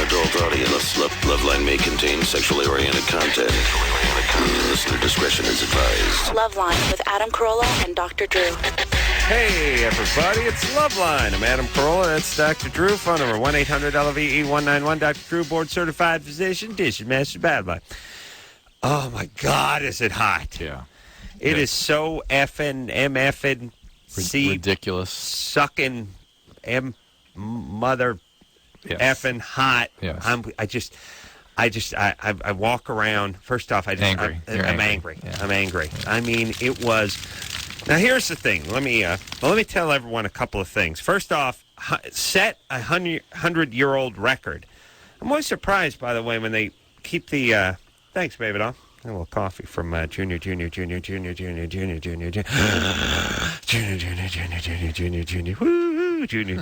adult audience. Loveline may contain sexually oriented content. Listener discretion is advised. Loveline with Adam Carolla and Dr. Drew. Hey, everybody, it's Loveline. I'm Adam Carolla. That's Dr. Drew. Phone number 1-800-LOVE-191. Dr. Drew, board-certified physician, dish master, bad boy. Oh, my God, is it hot. Yeah. It is so effing, MFing, ridiculous. Sucking, mother effing hot. Yes. I walk around. First off, I'm angry. Yeah. I'm angry. Yeah. I mean, it was. Now here's the thing. Let me tell everyone a couple of things. First off, set a 100-year-old record. I'm always surprised, by the way, when they keep the. Thanks, baby doll. A little coffee from Junior. Woo! Junior.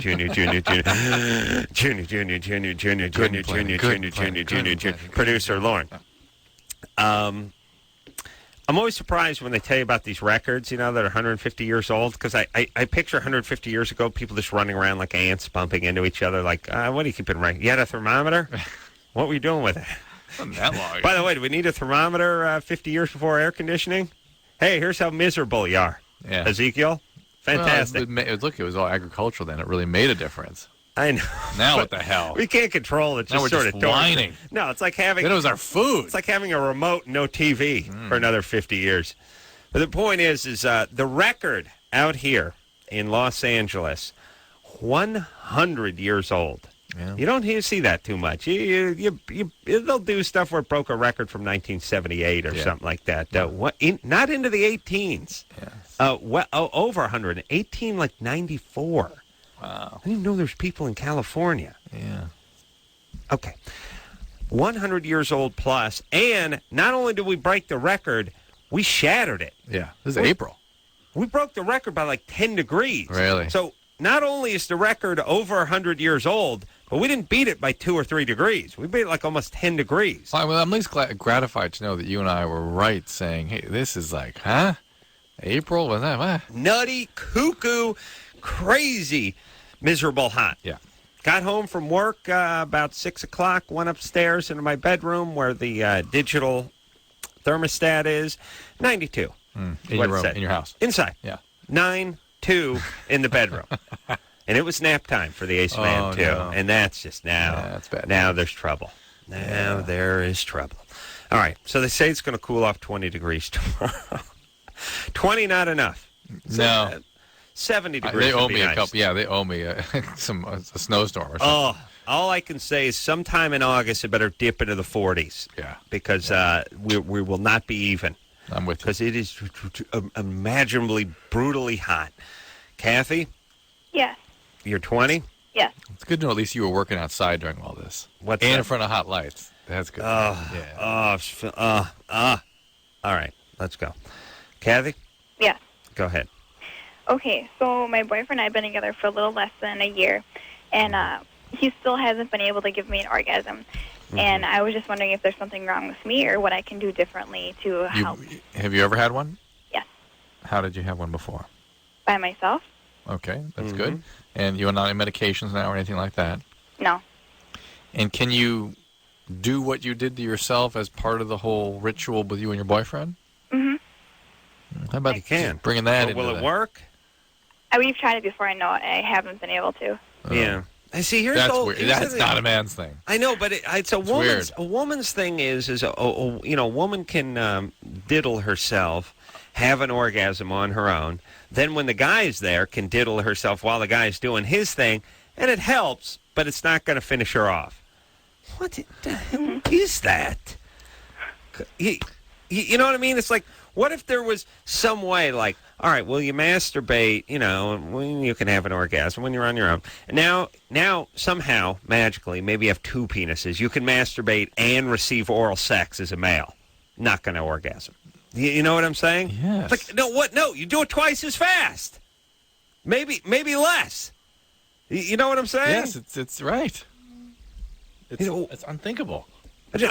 Producer Lauren. I'm always surprised when they tell you about these records, that are 150 years old, because I picture 150 years ago, people just running around like ants, bumping into each other, like, what are you keeping right? You had a thermometer? What were you doing with it? Wasn't that long. By the way, do we need a thermometer 50 years before air conditioning? Hey, here's how miserable you are, Ezekiel. Fantastic. Well, it was all agricultural then. It really made a difference. I know. Now what the hell? We can't control it. Now we're just whining. No, it's like having... Then it was our food. It's like having a remote and no TV for another 50 years. But the point is the record out here in Los Angeles, 100 years old. Yeah. You don't see that too much. They'll do stuff where it broke a record from 1978 or something like that. Not into the 18s. Yes. Over 100. 18 like 94. Wow. I didn't know there's people in California. Yeah. Okay. 100 years old plus, and not only did we break the record, we shattered it. Yeah. This is April. We broke the record by like 10 degrees. Really? So not only is the record over 100 years old, but we didn't beat it by 2 or 3 degrees. We beat it like almost 10 degrees. Well, I'm at least gratified to know that you and I were right saying, hey, this is like, April? Was that what? Nutty, cuckoo, crazy, miserable hot. Yeah. Got home from work about 6 o'clock, went upstairs into my bedroom where the digital thermostat is. 92. In your room, in your house? Inside. Yeah. 9-2 in the bedroom. And it was nap time for the ace man, too. No. And that's just now. Yeah, that's bad. Now there's trouble. Now there is trouble. All right. So they say it's going to cool off 20 degrees tomorrow. 20 not enough. No. 70 degrees. They owe me nice. a couple. Yeah, they owe me a snowstorm or something. Oh, all I can say is sometime in August it better dip into the 40s. Yeah. Because we will not be even. I'm with you. Because it is imaginably, brutally hot. Kathy? Yes. You're 20? Yes. It's good to know at least you were working outside during all this. What's and that? in front of hot lights. That's good. All right, let's go. Kathy? Yes. Go ahead. Okay, so my boyfriend and I have been together for a little less than a year, and he still hasn't been able to give me an orgasm. Mm-hmm. And I was just wondering if there's something wrong with me or what I can do differently to help. Have you ever had one? Yes. How did you have one before? By myself? Okay, that's good. And you're not on medications now or anything like that? No. And can you do what you did to yourself as part of the whole ritual with you and your boyfriend? Mm-hmm. How about you can. Bringing that in? Will it work? We've tried it before. I know I haven't been able to. Yeah. I see. Here's that's weird. That's not a man's thing. I know, but it's a woman's. Weird. A woman's thing is a woman can diddle herself, have an orgasm on her own. Then when the guy's there, can diddle herself while the guy's doing his thing, and it helps, but it's not going to finish her off. What the hell is that? You know what I mean? It's like, what if there was some way, like, all right, well, you masturbate, when you can have an orgasm when you're on your own. And now, somehow, magically, maybe you have 2 penises. You can masturbate and receive oral sex as a male. Not going to orgasm. You know what I'm saying? Yes. Like, no, what? No, you do it twice as fast. Maybe less. You know what I'm saying? Yes, it's right. It's unthinkable. You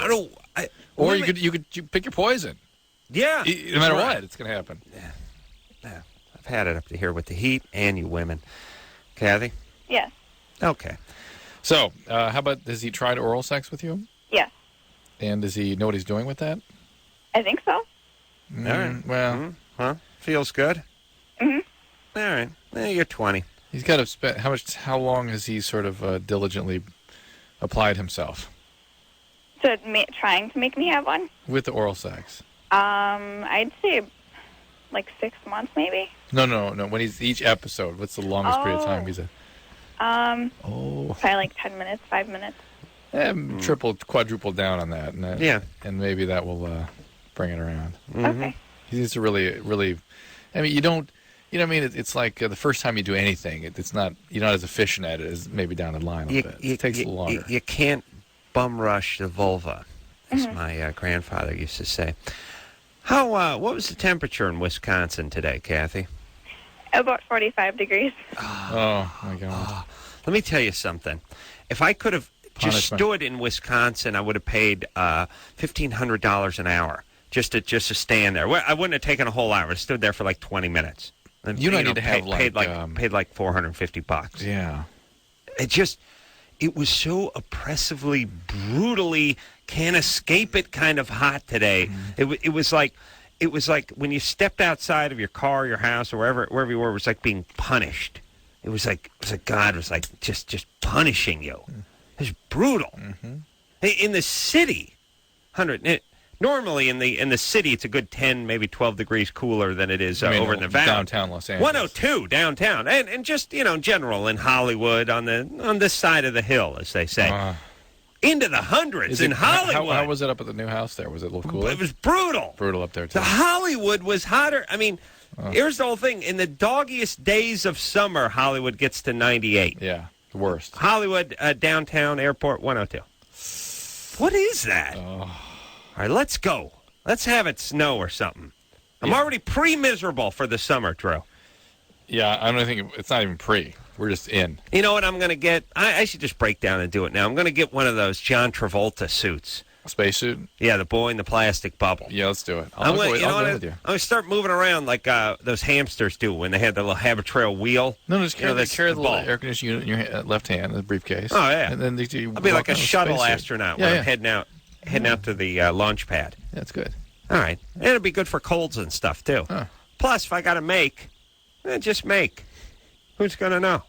could pick your poison. Yeah. No matter what, it's going to happen. Yeah. I've had it up to here with the heat and you women. Kathy? Yes. Okay. So, how about, has he tried oral sex with you? Yes, And does he know what he's doing with that? I think so. All right. Well, Huh? Feels good? Mhm. All right. You're 20. he's got to spend, how long has he sort of diligently applied himself So trying to make me have one. with the oral sex? I'd say like 6 months, maybe. No. When he's each episode, what's the longest period of time he's at? Probably like 10 minutes, 5 minutes. Quadruple down on that. Yeah. And maybe that will bring it around. Okay. He needs to really. I mean, you don't. You know what I mean? It's like the first time you do anything, it's not. You're not as efficient at it as maybe down the line a little bit. It takes a little longer. You can't bum rush the vulva, as my grandfather used to say. What was the temperature in Wisconsin today, Kathy? About 45 degrees. Oh my God! Let me tell you something. If I could have just Punishment. stood in Wisconsin, I would have paid $1,500 an hour just to stand there. Well, I wouldn't have taken a whole hour. I stood there for like 20 minutes. And, You don't need to have paid like $450. Yeah. It was so oppressively, brutally, can't escape it kind of hot today. It was like when you stepped outside of your car, your house, or wherever you were, it was like being punished. It was like God was like just punishing you. It was brutal. In the city, normally in the city, it's a good 10, maybe 12 degrees cooler than it is over in the valley. Downtown Los Angeles. 102 downtown, and just in general in Hollywood on this side of the hill, as they say, into the hundreds in Hollywood. How was it up at the new house there? Was it a little cooler? It was brutal. Brutal up there too. The Hollywood was hotter. I mean, here's the whole thing: in the doggiest days of summer, Hollywood gets to 98. Yeah, the worst. Hollywood downtown airport 102. What is that? All right, let's go. Let's have it snow or something. I'm already pre-miserable for the summer, Drew. Yeah, I don't think it's not even pre. We're just in. You know what I'm going to get? I should just break down and do it now. I'm going to get one of those John Travolta suits. Spacesuit? Yeah, the boy in the plastic bubble. Yeah, let's do it. I'm I'll going go with you. to start moving around like those hamsters do when they had the little Habitrail wheel. No, just carry the little ball. air conditioning unit in your left hand, the briefcase. Oh, yeah. And then I'll be like a shuttle astronaut when I'm heading out to the launch pad. Yeah, that's good. All right. And it'll be good for colds and stuff, too. Huh. Plus, if I got to make, just make. Who's going to know?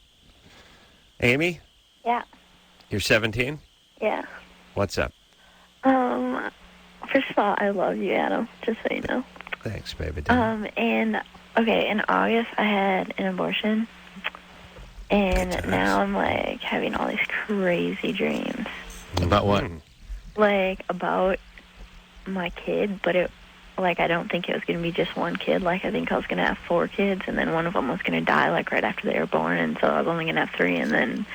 Amy? Yeah. You're 17? Yeah. What's up? First of all, I love you, Adam, just so you know. Thanks, baby. In August, I had an abortion. And now I'm, like, having all these crazy dreams. About what? Like, about my kid, but I don't think it was going to be just one kid. Like, I think I was going to have 4 kids, and then one of them was going to die, like, right after they were born, and so I was only going to have 3, and then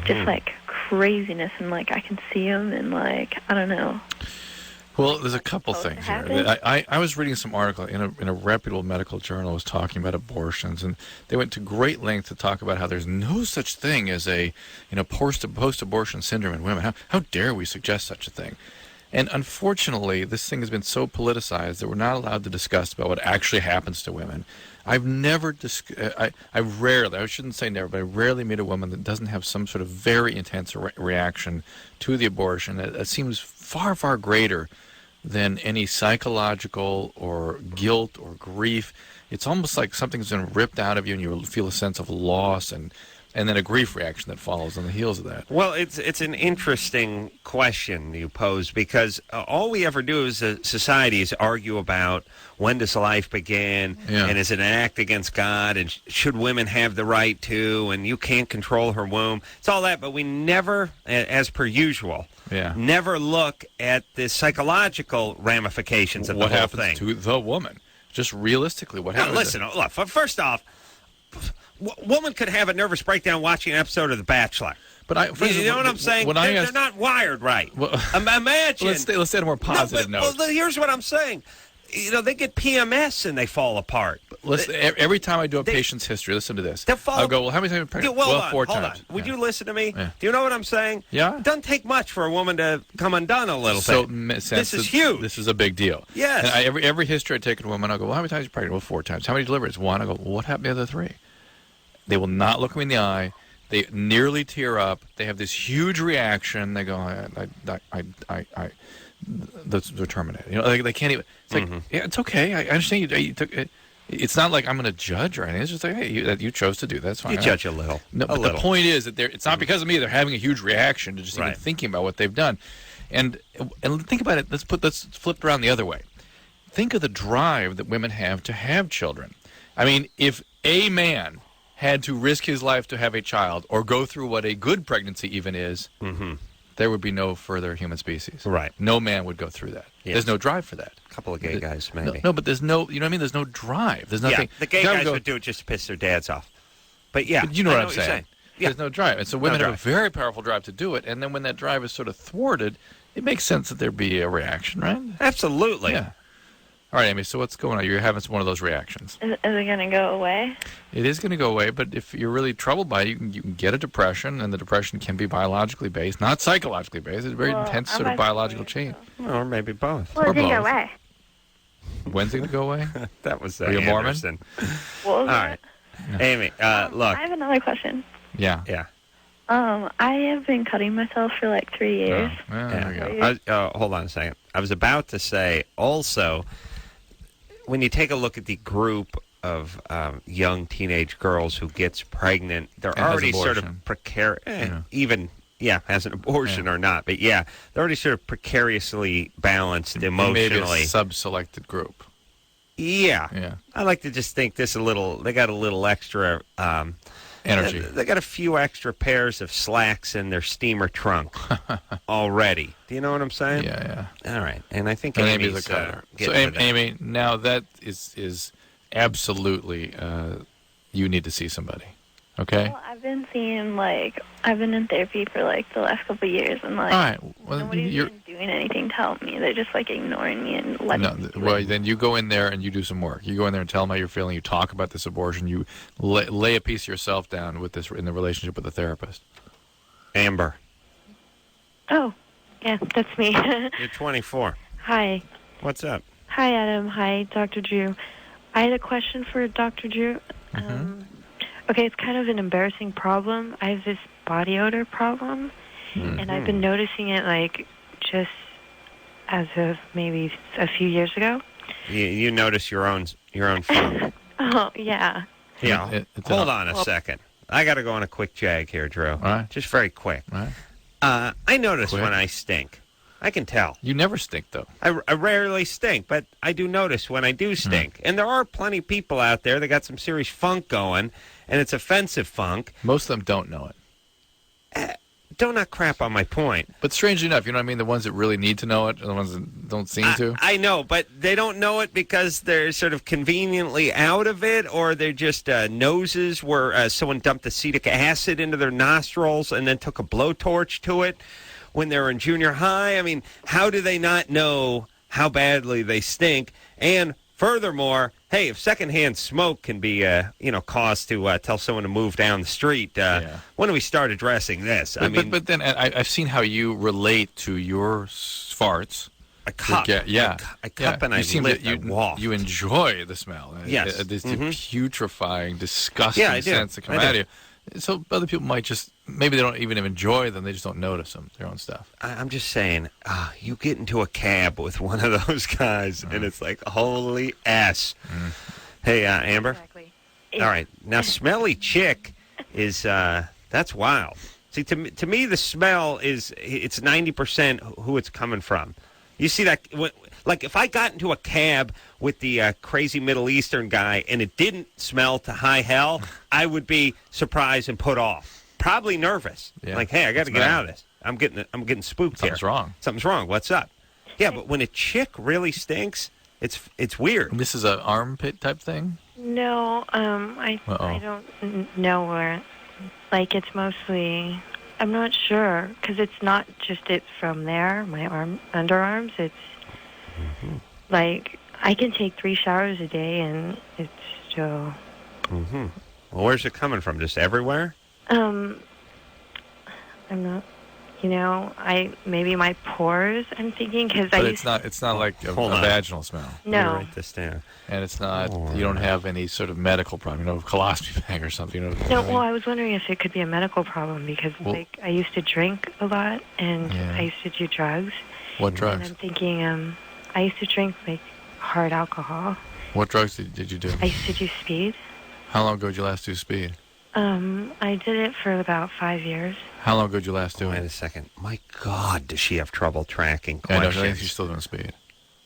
just, like, craziness, and, like, I can see them, and, like, I don't know. Well, there's a couple things here. I was reading some article in a reputable medical journal was talking about abortions, and they went to great length to talk about how there's no such thing as a post-abortion syndrome in women. How dare we suggest such a thing? And unfortunately, this thing has been so politicized that we're not allowed to discuss about what actually happens to women. I've never, I shouldn't say never, but I rarely meet a woman that doesn't have some sort of very intense reaction to the abortion. It seems far, far greater than any psychological or guilt or grief. It's almost like something's been ripped out of you and you feel a sense of loss and then a grief reaction that follows on the heels of that. Well, it's an interesting question you pose because all we ever do as a society is argue about when does life begin and is it an act against God and should women have the right to and you can't control her womb. It's all that, but we never, as per usual, never look at the psychological ramifications of the whole thing. What happens to the woman? Just realistically, what happens? Listen, look, first off, woman could have a nervous breakdown watching an episode of The Bachelor. But you know what I'm saying? They're not wired right. Well, imagine. Let's say a more positive note. Well, here's what I'm saying. They get PMS and they fall apart. Every time I do a patient's history, listen to this. I'll go, well, how many times have you been pregnant? Well, 4 times. Would you listen to me? Yeah. Do you know what I'm saying? Yeah. It doesn't take much for a woman to come undone a little bit. This is huge. This is a big deal. Yes. And every history I take in a woman, I'll go, well, how many times are you pregnant? Well, 4 times. How many deliveries? 1. I go, well, what happened to the other 3? They will not look me in the eye. They nearly tear up. They have this huge reaction. They go, they're terminated. They can't even. It's like, yeah, it's okay. I understand you took it. It's not like I'm going to judge or anything. It's just like, hey, you chose to do that. That's fine. You judge a little. No, but the point is that it's not because of me. They're having a huge reaction to just even Right. thinking about what they've done. And think about it. Let's flip it around the other way. Think of the drive that women have to have children. I mean, if a man had to risk his life to have a child or go through what a good pregnancy even is, there would be no further human species. Right. No man would go through that. Yes. There's no drive for that. A couple of gay guys, maybe. No, but there's no, you know what I mean? There's no drive. There's nothing. Yeah, the gay guys would do it just to piss their dads off. But yeah, but you know I what I'm saying. Yeah. There's no drive. And so women No have a very powerful drive to do it. And then when that drive is sort of thwarted, it makes sense that there be a reaction, right? Absolutely. Yeah. All right, Amy, so what's going on? You're having one of those reactions. Is it going to go away? It is going to go away, but if you're really troubled by it, you can get a depression, and the depression can be biologically based, not psychologically based. It's a very intense sort of biological change. Or maybe both. Well, Or it didn't both. go away. When's it going to go away? That was Are you a Mormon? Anderson. What was All right. Amy, look. I have another question. Yeah. Yeah. I have been cutting myself for like 3 years. Well, there we go. Hold on a second. I was about to say also, when you take a look at the group of young teenage girls who gets pregnant, they're And has already sort of abortion. precarious. Yeah. Has an abortion or not, but yeah, they're already sort of precariously balanced emotionally. Maybe a sub-selected group. Yeah. Yeah. I like to just think this a little. They got a little extra Energy. They got a few extra pairs of slacks in their steamer trunk already. Do you know what I'm saying? Yeah. All right, and I think And Amy's Amy's a cutter. So, getting to that. Amy, now that is absolutely, you need to see somebody. Okay? Well, I've been I've been in therapy for like the last couple of years, and like All right. Well, nobody's you're. even doing anything to help me. They're just like ignoring me and letting No, me do well, it. then you go in there and you do some work. You go in there and tell them how you're feeling. You talk about this abortion. You lay a piece of yourself down with this in the relationship with the therapist. Amber, Oh, yeah, that's me. you're 24. Hi. What's up? Hi, Adam. Hi, Dr. Drew. I had a question for Dr. Drew. Okay, it's kind of an embarrassing problem. I have this body odor problem, and I've been noticing it, like, just as of maybe a few years ago. You notice your own phone. Oh, yeah. Yeah. It's Hold on a second. I got to go on a quick jag here, Drew. All right. Just very quick. All right. I notice Quick. when I stink. I can tell. You never stink, though. I rarely stink, but I do notice when I do stink. And there are plenty of people out there that got some serious funk going, and it's offensive funk. Most of them don't know it. Don't not crap on my point. But strangely enough, you know what I mean? The ones that really need to know it are the ones that don't seem to. I know, but they don't know it because they're sort of conveniently out of it, or they're just noses where someone dumped acetic acid into their nostrils and then took a blowtorch to it when they were in junior high. I mean, how do they not know how badly they stink? And furthermore, hey, if secondhand smoke can be, cause to tell someone to move down the street, when do we start addressing this? But then I've seen how you relate to your farts. I cup. I cup and I lit, I waft. You enjoy the smell. Yes. This putrefying, disgusting Yeah, I do. sense that come I do. out of you. So other people might just, maybe they don't even enjoy them. They just don't notice them, their own stuff. I'm just saying, you get into a cab with one of those guys, and it's like, holy S. Hey, Amber. Exactly. All right. Now, smelly chick is, that's wild. See, to me, the smell it's 90% who it's coming from. You see that, like if I got into a cab with the crazy Middle Eastern guy and it didn't smell to high hell, I would be surprised and put off. Probably nervous. Yeah, Like, hey, I got to get bad. out of this. I'm getting spooked Something's here. wrong. Something's wrong. What's up? Yeah, but when a chick really stinks, it's weird. And this is an armpit type thing? No, I don't know where. Like, it's mostly, I'm not sure, because it's not just it from there, my underarms. It's like, I can take 3 showers a day, and it's still... Well, where's it coming from? Just everywhere? I'm not maybe my pores. I'm thinking because it's not like a vaginal smell. No. Let me write this down. And it's not. You don't have any sort of medical problem. Colostomy bag or something. No. Well, I was wondering if it could be a medical problem because I used to drink a lot and I used to do drugs. What drugs? And I'm thinking I used to drink hard alcohol. What drugs did you do? I used to do speed. How long ago did you last do speed? I did it for about 5 years. How long ago did you last do it? Wait a second. My God, does she have trouble tracking questions? I think she's still doing speed.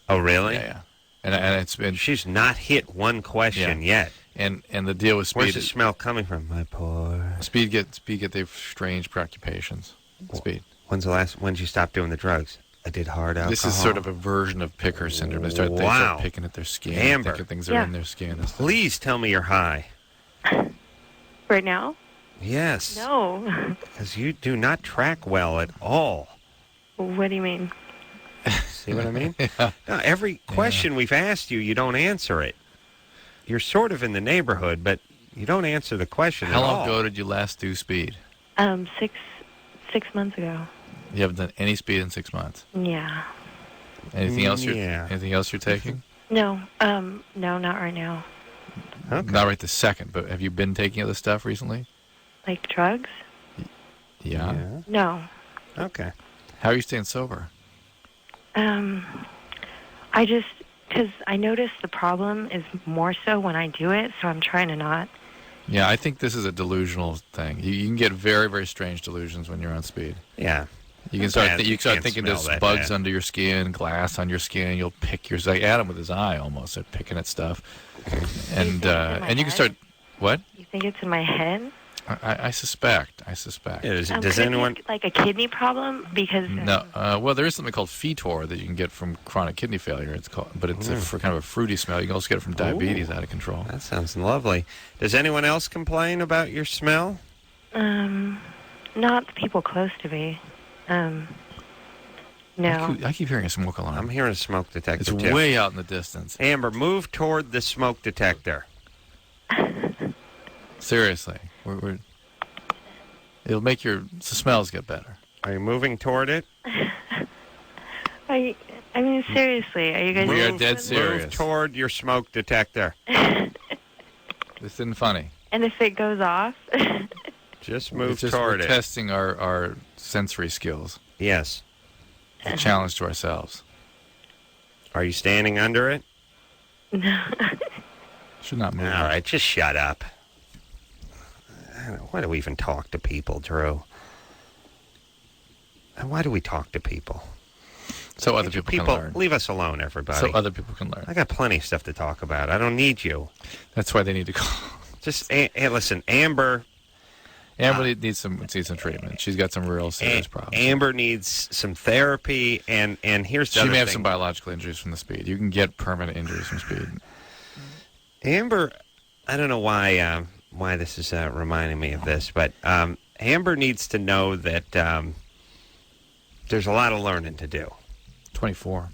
Oh, really? Yeah. And it's been. She's not hit one question yet. And the deal with speed. Where's the smell coming from? My pores. Speed get they strange preoccupations. Speed. When did you stop doing the drugs? I did hard alcohol. This is sort of a version of picker syndrome. They start picking at their skin. Amber. Thinking things are in their skin. Please tell me you're high. Right now? Yes. No. Because you do not track well at all. What do you mean? See what I mean? Yeah. No, every question we've asked you, you don't answer it. You're sort of in the neighborhood, but you don't answer the question at all. How long ago did you last do speed? 6 months ago. You haven't done any speed in 6 months? Yeah. Anything else you're taking? No. No, not right now. Okay. Not right this second, but have you been taking other stuff recently? Like drugs? Yeah. No. Okay. How are you staying sober? Because I notice the problem is more so when I do it, so I'm trying to not. Yeah, I think this is a delusional thing. You can get very, very strange delusions when you're on speed. Yeah. You can start thinking there's bugs under your skin, glass on your skin. You'll pick like Adam with his eye almost, picking at stuff. And you can start, what? You think it's in my head? I suspect. Yeah, does anyone like a kidney problem? Because no. Well, there is something called Fetor that you can get from chronic kidney failure. It's called, but it's for kind of a fruity smell. You can also get it from diabetes out of control. That sounds lovely. Does anyone else complain about your smell? Not the people close to me. No. I keep hearing a smoke alarm. I'm hearing a smoke detector. It's too. way out in the distance. Amber, move toward the smoke detector. Seriously, it'll make the smells get better. Are you moving toward it? I mean, seriously, are you guys? We are dead serious. Move toward your smoke detector. This isn't funny. And if it goes off? Just move we're toward it. Testing our sensory skills. Yes. It's a challenge to ourselves. Are you standing under it? No. Should not move. All right, just shut up. Why do we even talk to people, Drew? Why do we talk to people? So other people can learn. Leave us alone, everybody. So other people can learn. I got plenty of stuff to talk about. I don't need you. That's why they need to call. Just listen, Amber. Amber needs some treatment. She's got some real serious problems. Amber needs some therapy, and here's the other thing. She may have some biological injuries from the speed. You can get permanent injuries from speed. Amber, I don't know why this is reminding me of this, but Amber needs to know that there's a lot of learning to do. 24.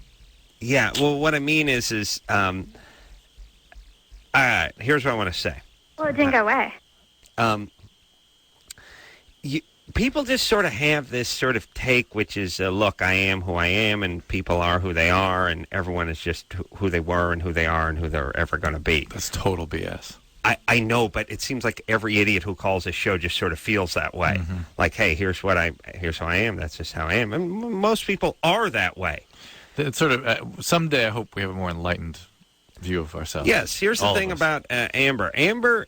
Yeah, well, what I mean is all right, here's what I want to say. Well, it didn't go away. People just sort of have this sort of take, which is, look, I am who I am, and people are who they are, and everyone is just who they were and who they are and who they're ever going to be. That's total BS. I know, but it seems like every idiot who calls this show just sort of feels that way. Mm-hmm. Like, hey, here's who I am. That's just how I am. And most people are that way. It's sort of someday I hope we have a more enlightened view of ourselves. Yes, here's the thing about Amber. Amber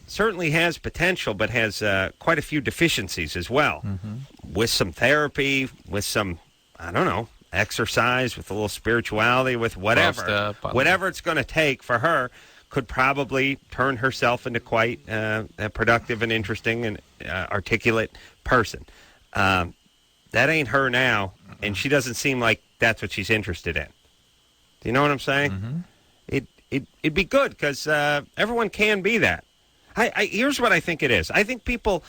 certainly has potential, but has quite a few deficiencies as well. Mm-hmm. With some therapy, with some, I don't know, exercise, with a little spirituality, with whatever. Whatever it's going to take for her could probably turn herself into quite a productive and interesting and articulate person. That ain't her now, and she doesn't seem like that's what she's interested in. Do you know what I'm saying? Mm-hmm. It'd be good because everyone can be that. Here's what I think it is. I think people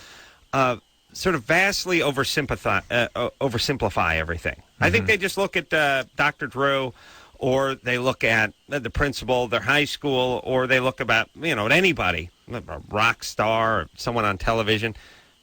sort of vastly oversimplify everything. Mm-hmm. I think they just look at Dr. Drew, or they look at the principal of their high school, or they look about, at anybody, a rock star or someone on television.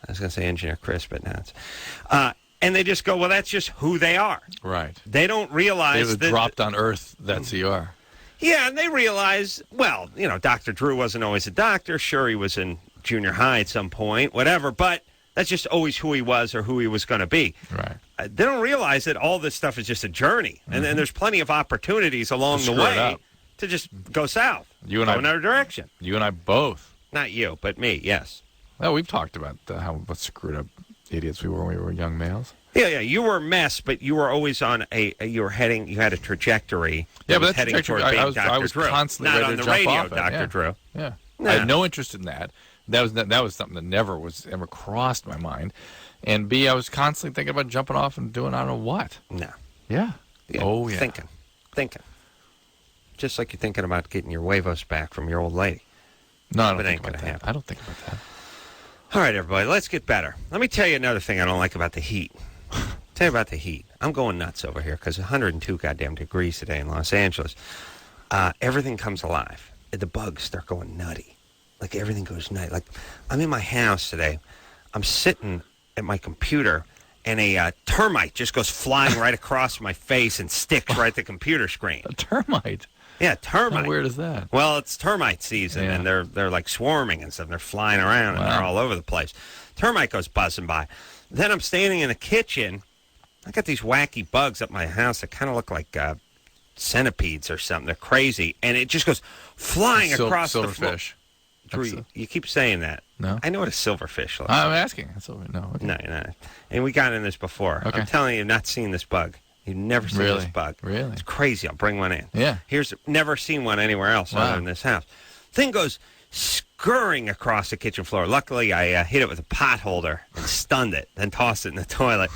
I was going to say Engineer Chris, but no. And they just go, well, that's just who they are. Right. They don't realize they that... dropped on Earth, that's who you are. Yeah, and they realize, well, Dr. Drew wasn't always a doctor. Sure, he was in junior high at some point, whatever, but that's just always who he was or who he was going to be. Right. They don't realize that all this stuff is just a journey, and then there's plenty of opportunities along the way to just go south, go another direction. You and I both. Not you, but me, yes. Well, we've talked about what screwed up idiots we were when we were young males. Yeah, you were a mess, but you were always on you had a trajectory. Yeah, but that that's trajectory. I was constantly not ready on to the jump radio, off it. Dr. Drew. Yeah. I had no interest in that. That was something that never crossed my mind. And B, I was constantly thinking about jumping off and doing I don't know what. No. Yeah. Oh, yeah. Thinking. Just like you're thinking about getting your huevos back from your old lady. No, I don't think about that. I don't think about that. All right, everybody, let's get better. Let me tell you another thing I don't like about the heat. Tell you about the heat. I'm going nuts over here because 102 goddamn degrees today in Los Angeles. Everything comes alive. The bugs start going nutty. Like, everything goes nutty. Like, I'm in my house today. I'm sitting at my computer, and a termite just goes flying right across my face and sticks right at the computer screen. A termite? Yeah, termite. How weird is that? Well, it's termite season, and they're like swarming and stuff. They're flying around, and they're all over the place. Termite goes buzzing by. Then I'm standing in the kitchen. I got these wacky bugs up my house that kind of look like centipedes or something. They're crazy, and it just goes flying across the floor. Silverfish. Drew, you keep saying that. No? I know what a silverfish looks like. I'm asking. No. Okay. No, you're not. And we got in this before. Okay. I'm telling you, you've not seen this bug. You've never seen this bug. Really? It's crazy. I'll bring one in. Yeah. Never seen one anywhere else other than this house. Thing goes scurrying across the kitchen floor. Luckily, I hit it with a pot holder and stunned it, then tossed it in the toilet,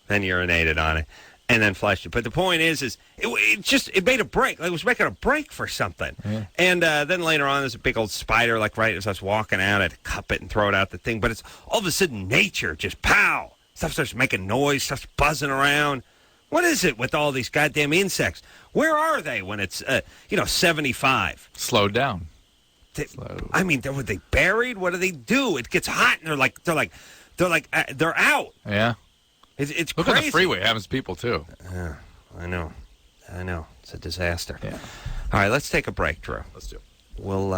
then urinated on it, and then flushed it. But the point is it made a break. Like, it was making a break for something. Yeah. And then later on, there's a big old spider, like right as I was walking out, I'd cup it and throw it out the thing. But it's all of a sudden nature just pow. Stuff starts making noise, starts buzzing around. What is it with all these goddamn insects? Where are they when it's 75? Slowed down. I mean, were they buried? What do they do? It gets hot, and they're out. Yeah. It's Look crazy. at the freeway. It happens to people, too. Yeah, I know. It's a disaster. Yeah. All right, let's take a break, Drew. Let's do it. We'll,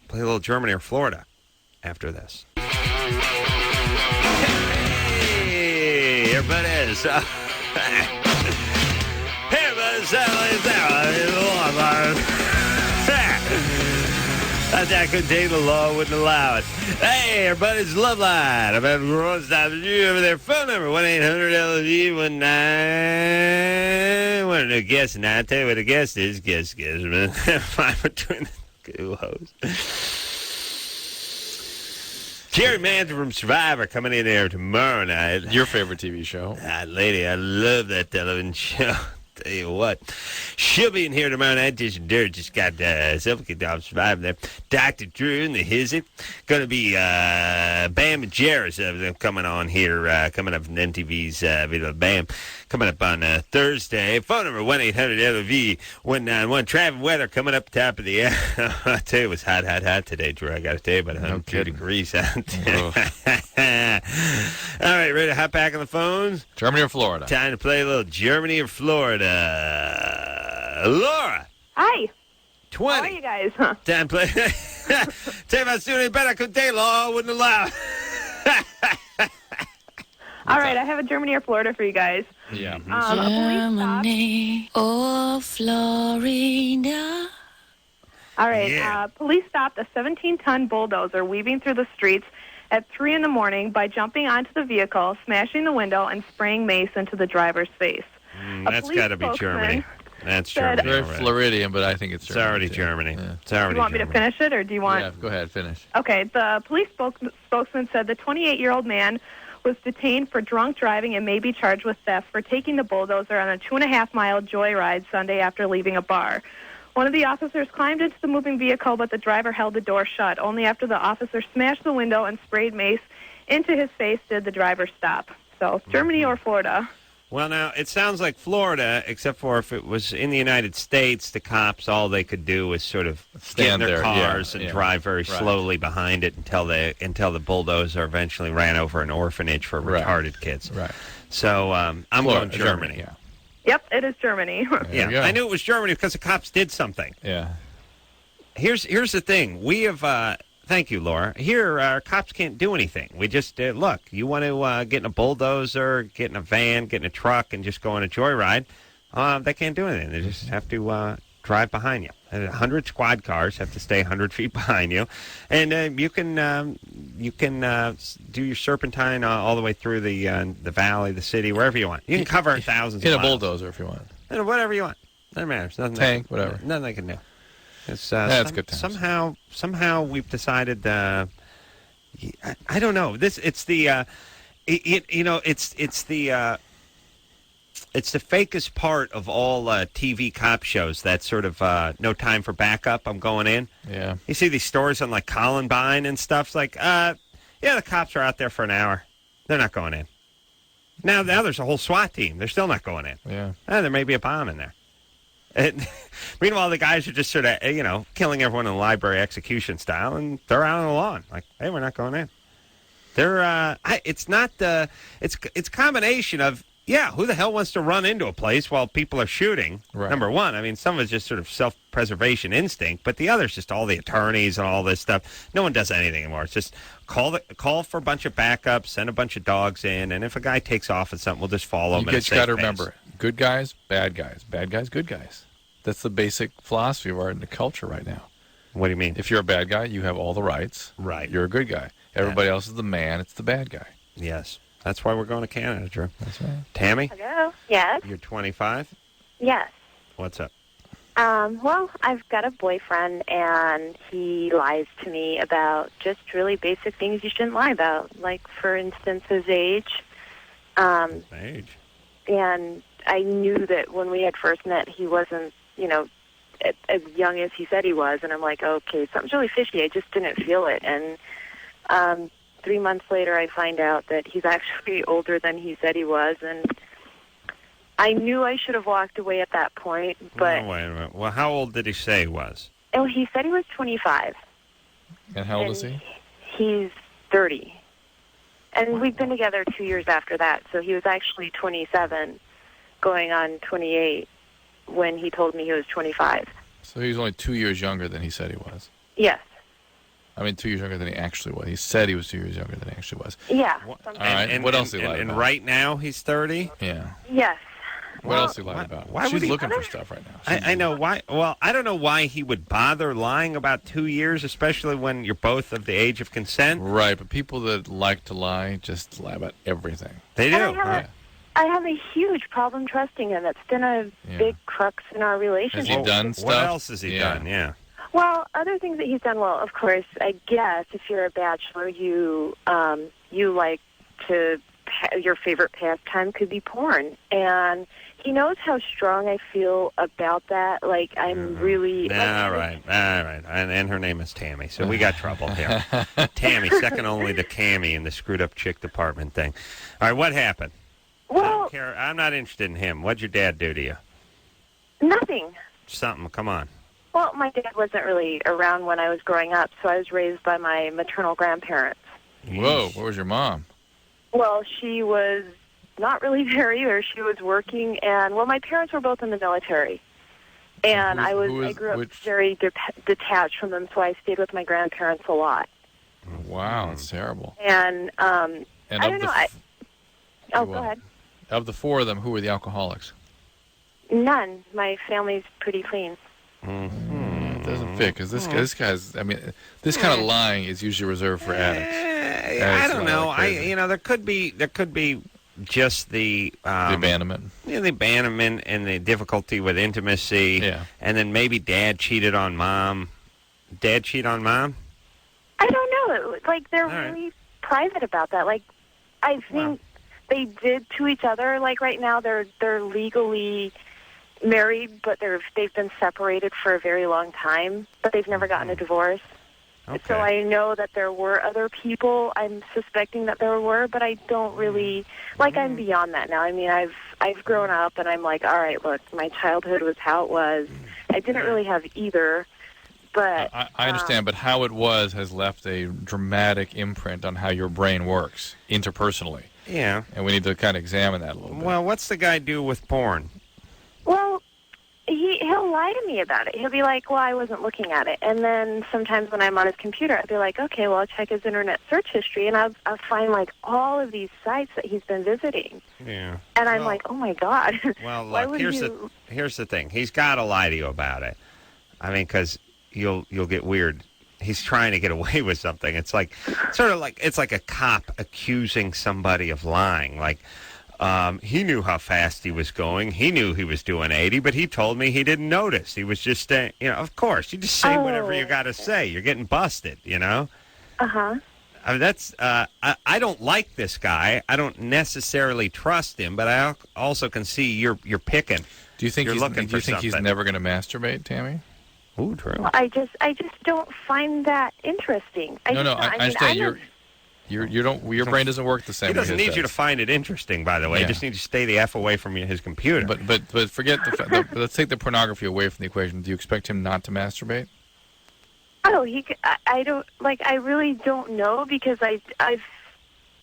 play a little Germany or Florida after this. Hey, everybody is. I couldn't take the law, wouldn't allow it. Hey, everybody, it's Loveline. I'm having a stop you over there. Phone number 1-800-LV-19. What a guest, and I'll tell you what a guest is. Guess, man. Five between the two hoes. Jerry Manson from Survivor coming in there tomorrow night. Your favorite TV show. Lady, I love that television show. Tell you what, she'll be in here tomorrow night. Just got self-kicked off Survivor there. Dr. Drew and the Hizzy. Going to be Bam and Jarrus coming on here, coming up from MTV's Video Bam. Coming up on Thursday. Phone number 1-800-LV-191. Traffic weather coming up top of the hour. I tell you, it was hot today, Drew. I got to tell you, about 102 degrees out there. All right, ready to hop back on the phones? Germany or Florida? Time to play a little Germany or Florida. Laura. Hi. 20. How are you guys? Time to play. Tell you about doing any better. I couldn't tell you, law. I wouldn't allow. All right, I have a Germany or Florida for you guys. Yeah. Germany or Florida. All right, police stopped a 17-ton bulldozer weaving through the streets at 3 in the morning by jumping onto the vehicle, smashing the window, and spraying mace into the driver's face. That's got to be Germany. That's Germany. Very Floridian, but I think it's Germany. It's already Germany. Yeah. It's already Do you want me to finish it, or do you want... Yeah, go ahead, finish. Okay, the police spokesman said the 28-year-old man was detained for drunk driving and may be charged with theft for taking the bulldozer on a 2.5-mile joyride Sunday after leaving a bar. One of the officers climbed into the moving vehicle, but the driver held the door shut. Only after the officer smashed the window and sprayed mace into his face did the driver stop. So, Germany or Florida? Well, now, it sounds like Florida, except for if it was in the United States, the cops, all they could do was sort of get in their cars and drive very slowly behind it until the bulldozer eventually ran over an orphanage for retarded kids. Right. So I'm going Germany. Yeah. Yep, it is Germany. Yeah, I knew it was Germany because the cops did something. Yeah. Here's the thing. We have... Thank you, Laura. Here, our cops can't do anything. We just, look, you want to get in a bulldozer, get in a van, get in a truck, and just go on a joyride, they can't do anything. They just have to drive behind you. 100 squad cars have to stay 100 feet behind you. And you can do your serpentine all the way through the valley, the city, wherever you want. You can cover thousands of miles. In a bulldozer if you want. Whatever you want. Doesn't matter. Nothing Tank, whatever. Nothing they can do. It's, that's good times. Somehow we've decided. I don't know. It's the fakest part of all TV cop shows. That sort of no time for backup. I'm going in. Yeah. You see these stories on like Columbine and stuff. It's like, the cops are out there for an hour. They're not going in. Now there's a whole SWAT team. They're still not going in. Yeah. There may be a bomb in there. And meanwhile, the guys are just sort of, killing everyone in the library execution style, and they're out on the lawn. Like, hey, we're not going in. They're, it's not it's a combination of, who the hell wants to run into a place while people are shooting? Right. Number one, I mean, some of it's just sort of self-preservation instinct, but the other is just all the attorneys and all this stuff. No one does anything anymore. It's just call for a bunch of backups, send a bunch of dogs in, and if a guy takes off at something, we'll just follow him. You got to remember, good guys, bad guys, good guys. That's the basic philosophy of our culture right now. What do you mean? If you're a bad guy, you have all the rights. Right. You're a good guy. Everybody else is the man. It's the bad guy. Yes. That's why we're going to Canada, Drew. That's right. Tammy? Hello. Yes. You're 25? Yes. What's up? Well, I've got a boyfriend, and he lies to me about just really basic things you shouldn't lie about. Like, for instance, his age. His age? And I knew that when we had first met, he wasn't, as young as he said he was. And I'm like, okay, something's really fishy. I just didn't feel it. And 3 months later, I find out that he's actually older than he said he was. And I knew I should have walked away at that point. But wait a minute. Well, how old did he say he was? Oh, he said he was 25. And how old is he? He's 30. And we've been together 2 years after that. So he was actually 27, going on 28, when he told me he was 25. So he was only 2 years younger than he said he was. Yes. I mean, 2 years younger than he actually was. He said he was 2 years younger than he actually was. Yeah. All right. And what else did he lie about? And right now he's 30? Yeah. Yes. What else did he lie about? Why She's looking for stuff right now. I know why. Well, I don't know why he would bother lying about 2 years, especially when you're both of the age of consent. Right, but people that like to lie just lie about everything. They do. I have a huge problem trusting him. It's been a big crux in our relationship. Has he done stuff? What else has he done? Yeah. Well, other things that he's done, well, of course, I guess if you're a bachelor, you like to, your favorite pastime could be porn. And he knows how strong I feel about that. Like, I'm really... All right. And her name is Tammy, so we got trouble here. Tammy, second only to Cammy in the screwed up chick department thing. All right, what happened? Well... I'm not interested in him. What'd your dad do to you? Nothing. Something. Come on. Well, my dad wasn't really around when I was growing up, so I was raised by my maternal grandparents. Whoa, where was your mom? Well, she was not really there either. She was working, and, well, my parents were both in the military. And I grew up very detached from them, so I stayed with my grandparents a lot. Wow, that's terrible. And I don't know. Go ahead. Of the four of them, who were the alcoholics? None. My family's pretty clean. It doesn't fit, because this guy's, I mean, this kind of lying is usually reserved for addicts. I don't know. There could be just the abandonment. Yeah, the abandonment and the difficulty with intimacy. Yeah. And then maybe dad cheated on mom. Dad cheat on mom? I don't know. Like, they're really private about that. Like, I think they did to each other. Like, right now they're legally married, but they've been separated for a very long time, but they've never gotten a divorce. Okay. So I know that there were other people. I'm suspecting that there were, but I don't really, like, I'm beyond that now. I mean, I've I've grown up, and I'm like, all right, look, my childhood was how it was. I didn't really have either, but... I understand, but how it was has left a dramatic imprint on how your brain works, interpersonally. Yeah. And we need to kind of examine that a little bit. Well, what's the guy do with porn? Well, he'll lie to me about it. He'll be like, well, I wasn't looking at it. And then sometimes when I'm on his computer, I'll be like, okay, well, I'll check his internet search history, and I'll find, like, all of these sites that he's been visiting. Yeah. And I'm like, oh, my God. Well, look, here's the thing. He's got to lie to you about it. I mean, because you'll get weird. He's trying to get away with something. It's like it's like a cop accusing somebody of lying. Like, he knew how fast he was going. He knew he was doing 80, but he told me he didn't notice. He was just, of course, you just say whatever you got to say. You're getting busted, Uh-huh. I mean, that's, I don't like this guy. I don't necessarily trust him, but I also can see you're picking. Do you think he's he's never going to masturbate, Tammy? Ooh, true. Well, I just don't find that interesting. I understand. Your brain doesn't work the same way. He doesn't need you to find it interesting, by the way. Yeah. He just needs to stay the F away from his computer. But forget let's take the pornography away from the equation. Do you expect him not to masturbate? Oh, I don't, like, I really don't know, because I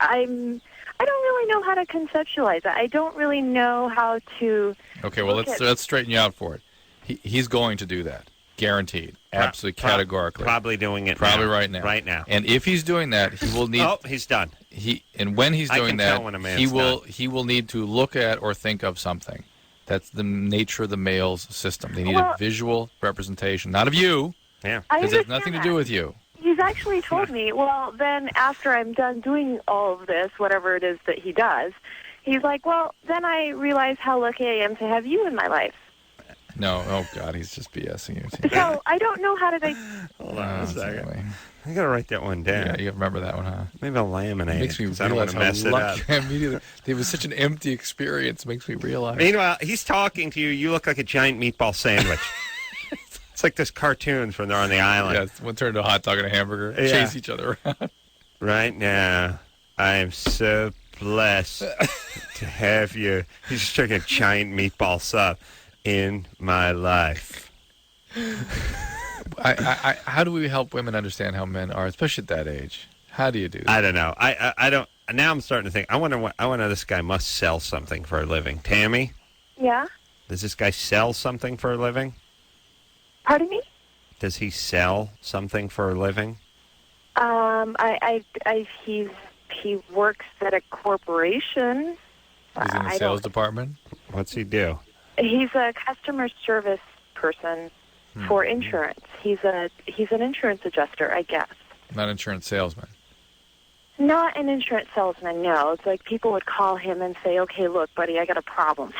don't really know how to conceptualize it. I don't really know how to... Okay, well, let's straighten you out for it. He's going to do that. Guaranteed. Absolutely, categorically. Probably doing it Probably now. right now. Right now. And if he's doing that, he will need... Oh, he's done. When he's doing that, he he will need to look at or think of something. That's the nature of the male's system. They need a visual representation, not of you. Yeah. Because it has nothing to do with you. He's actually told me, well, then after I'm done doing all of this, whatever it is that he does, he's like, well, then I realize how lucky I am to have you in my life. No, oh God, he's just BSing you. So I don't know how to... Hold on a second. I got to write that one down. Yeah, you remember that one, huh? Maybe I'll laminate it. Makes me realize how lucky I am immediately. It was such an empty experience. Makes me realize. Meanwhile, he's talking to you. You look like a giant meatball sandwich. It's like this cartoon from there on the island. Yeah, one turned to a hot dog and a hamburger. Yeah. Chase each other around. Right now, I am so blessed to have you. He's just drinking a giant meatball sub in my life. How do we help women understand how men are, especially at that age? How do you do that? I don't know. I don't. Now I'm starting to think. I wonder this guy must sell something for a living. Tammy? Yeah? Does this guy sell something for a living? Pardon me? Does he sell something for a living? He works at a corporation. He's in the sales department? What's he do? He's a customer service person for insurance. He's an insurance adjuster, I guess. Not an insurance salesman. Not an insurance salesman, no. It's like people would call him and say, okay, look, buddy, I got a problem.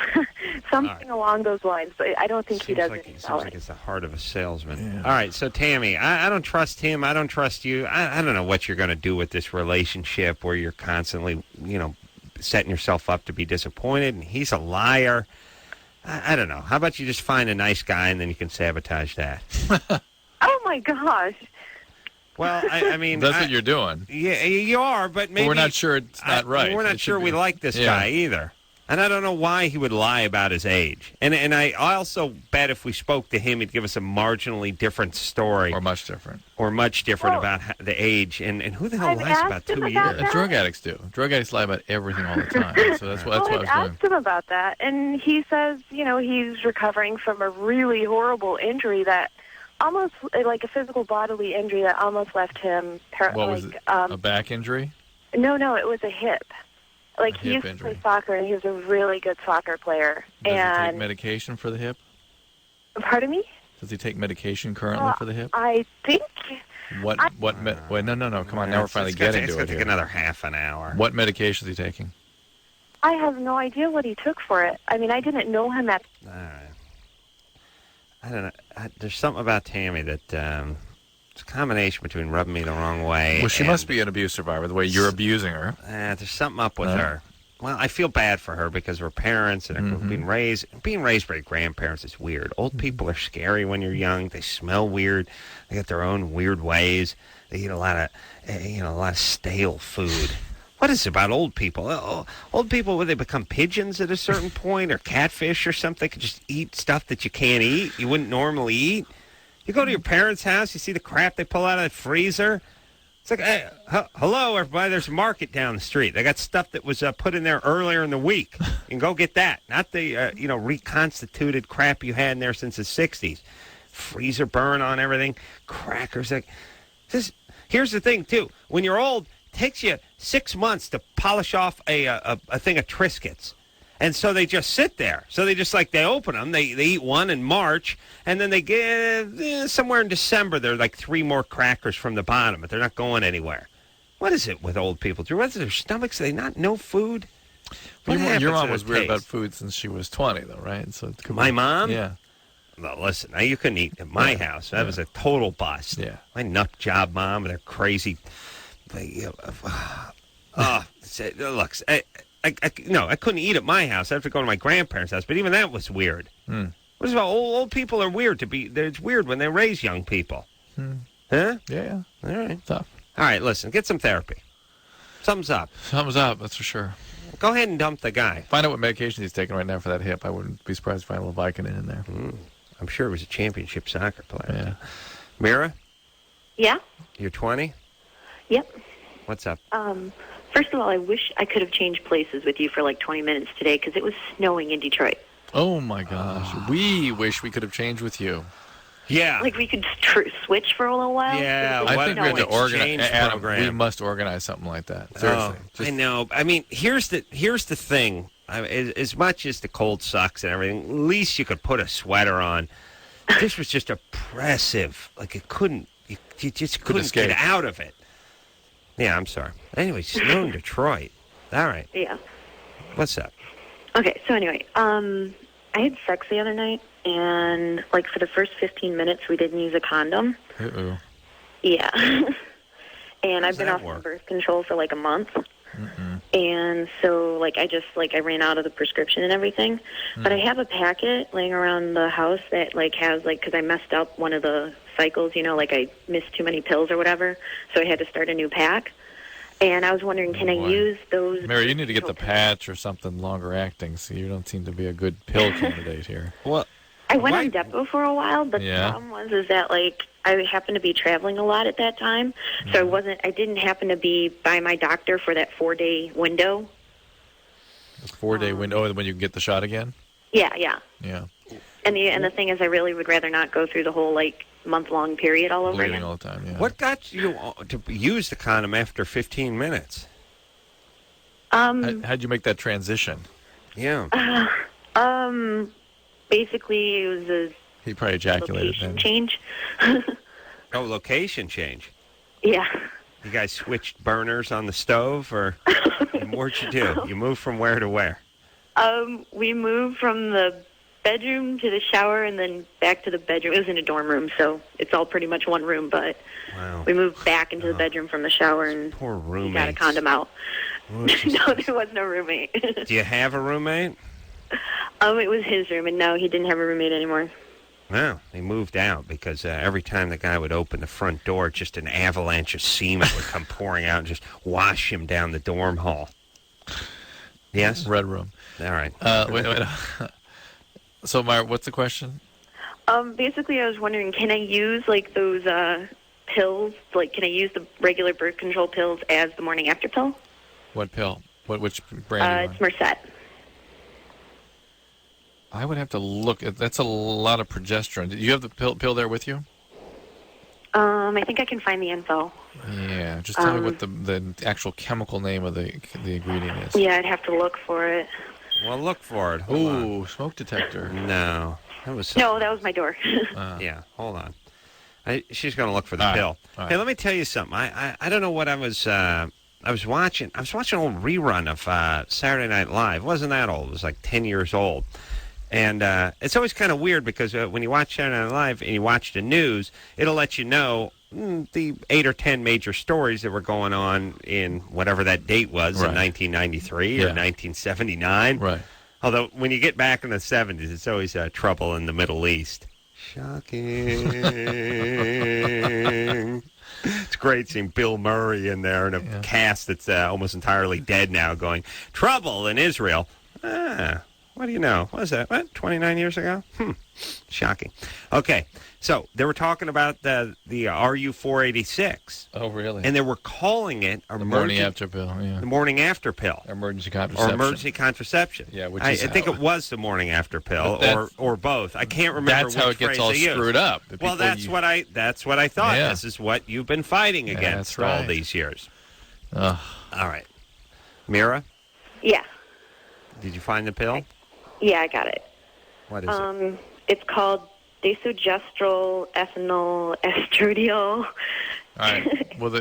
Something along those lines, but I don't think he does any selling. Seems like it's the heart of a salesman. Yeah. All right, so Tammy, I don't trust him. I don't trust you. I don't know what you're going to do with this relationship where you're constantly, setting yourself up to be disappointed, and he's a liar. I don't know. How about you just find a nice guy, and then you can sabotage that? Oh, my gosh. Well, I mean... That's what you're doing. Yeah, you are, but maybe... But we're not sure it's not right. We're not sure we like this guy either. And I don't know why he would lie about his age. And I also bet if we spoke to him, he'd give us a marginally different story. Or much different. About the age. And who the hell lies about 2 years? Drug addicts do. Drug addicts lie about everything all the time. So that's what I was doing. I asked him about that, and he says, he's recovering from a really horrible injury that almost, like a physical bodily injury that almost left him... What was it? A back injury? No, it was a hip. Like, he used to play soccer, and he was a really good soccer player. Does he take medication for the hip? Pardon me? Does he take medication currently for the hip? I think... Wait, no. Come on, now we're finally getting to it. It's going to take another half an hour. What medication is he taking? I have no idea what he took for it. I mean, I didn't know him at... All right. I don't know. There's something about Tammy that it's a combination between rubbing me the wrong way. Well, she must be an abuse survivor, the way you're abusing her. There's something up with her. Well, I feel bad for her because of her parents and her being raised by grandparents is weird. Old people are scary when you're young. They smell weird. They got their own weird ways. They eat a lot of stale food. What is it about old people? Old people, when they become pigeons at a certain point, or catfish or something, could just eat stuff that you can't eat, you wouldn't normally eat. You go to your parents' house, you see the crap they pull out of the freezer. It's like, hey, hello, everybody, there's a market down the street. They got stuff that was put in there earlier in the week. You can go get that. Not the, reconstituted crap you had in there since the 60s. Freezer burn on everything. Crackers. Here's the thing, too. When you're old, it takes you 6 months to polish off a thing of Triscuits. And so they just sit there. So they just, they open them. They eat one in March, and then they get somewhere in December, there are 3 more crackers from the bottom, but they're not going anywhere. What is it with old people, Drew? What is their stomachs? Do they not know food? Your mom was weird about food since she was 20, though, right? So my mom? Yeah. Well, listen, now you couldn't eat at my house. That was a total bust. Yeah. My nut job mom, they're crazy. Look, I couldn't eat at my house. I have to go to my grandparents' house. But even that was weird. What is about old people are weird it's weird when they raise young people. Huh? Yeah. All right. Tough. All right, listen, get some therapy. Something's up. Something's up, that's for sure. Go ahead and dump the guy. Find out what medication he's taking right now for that hip. I wouldn't be surprised to find a little Vicodin in there. I'm sure he was a championship soccer player. Yeah. Mira, Yeah? you're 20? Yep. What's up? First of all, I wish I could have changed places with you for 20 minutes today because it was snowing in Detroit. Oh, my gosh. We wish we could have changed with you. Yeah. We could switch for a little while. Yeah. I think we have to organize. Adam, program. we must organize something like that. Seriously. I know. I mean, here's the thing. As much as the cold sucks and everything, at least you could put a sweater on. This was just oppressive. You just couldn't get out of it. Yeah, I'm sorry. Anyway, snow in Detroit. All right. Yeah. What's up? Okay, so anyway, I had sex the other night, and for the first 15 minutes, we didn't use a condom. Uh-oh. Yeah. And I've been off birth control for a month. And so I ran out of the prescription and everything. But I have a packet laying around the house that has because I messed up one of the cycles, I missed too many pills or whatever, so I had to start a new pack. And I was wondering, can I use those? Mary, you need to get the patch or something longer acting. So you don't seem to be a good pill candidate here. Well, I went on Depo for a while, but the problem is that I happened to be traveling a lot at that time, so I didn't happen to be by my doctor for that 4-day window. A 4-day window when you can get the shot again? Yeah. Yeah. And the thing is, I really would rather not go through the whole month-long period all over Bleeding again. all the time. Yeah. What got you to use the condom after 15 minutes? How'd you make that transition? Yeah. Basically, it was He probably ejaculated location then. change. Location change. Yeah. You guys switched burners on the stove, or what'd you do? You moved from where to where? We moved from the bedroom to the shower and then back to the bedroom. It was in a dorm room, so it's all pretty much one room, but we moved back into the bedroom from the shower and poor roommate. got a condom out. Oh, No, there was no roommate. Do you have a roommate? It was his room, and no, he didn't have a roommate anymore. No, he moved out because every time the guy would open the front door, just an avalanche of semen would come pouring out and just wash him down the dorm hall. Yes? Red room. All right. Wait. So, Myra, what's the question? Basically, I was wondering, can I use those pills? Can I use the regular birth control pills as the morning after pill? What pill? Which brand? It's Merced. I would have to look. That's a lot of progesterone. Do you have the pill there with you? I think I can find the info. Yeah, just tell me what the actual chemical name of the ingredient is. Yeah, I'd have to look for it. Well, look for it. Ooh, smoke detector. No. That was my door. Yeah, hold on. She's going to look for the pill. All right. Hey, let me tell you something. I don't know what I was watching. I was watching an old rerun of Saturday Night Live. It wasn't that old. It was 10 years old. And it's always kind of weird because when you watch Saturday Night Live and you watch the news, it'll let you know the 8 or 10 major stories that were going on in whatever that date was in 1993 or 1979. Right. Although when you get back in the 70s, it's always trouble in the Middle East. Shocking. It's great seeing Bill Murray in there and a cast that's almost entirely dead now going, trouble in Israel. What do you know? What was that? 29 years ago? Shocking. Okay, so they were talking about the RU-486. Oh, really? And they were calling it the morning after pill. Yeah. The morning after pill. Emergency contraception. Or emergency contraception. Yeah, which I is think it was the morning after pill or both. I can't remember. That's how it gets all screwed up. Well, that's what I thought. Yeah. This is what you've been fighting against all these years. All right, Mira. Yeah. Did you find the pill? Yeah, I got it. What is it? It's called desogestrel ethanol estradiol. All right. Well,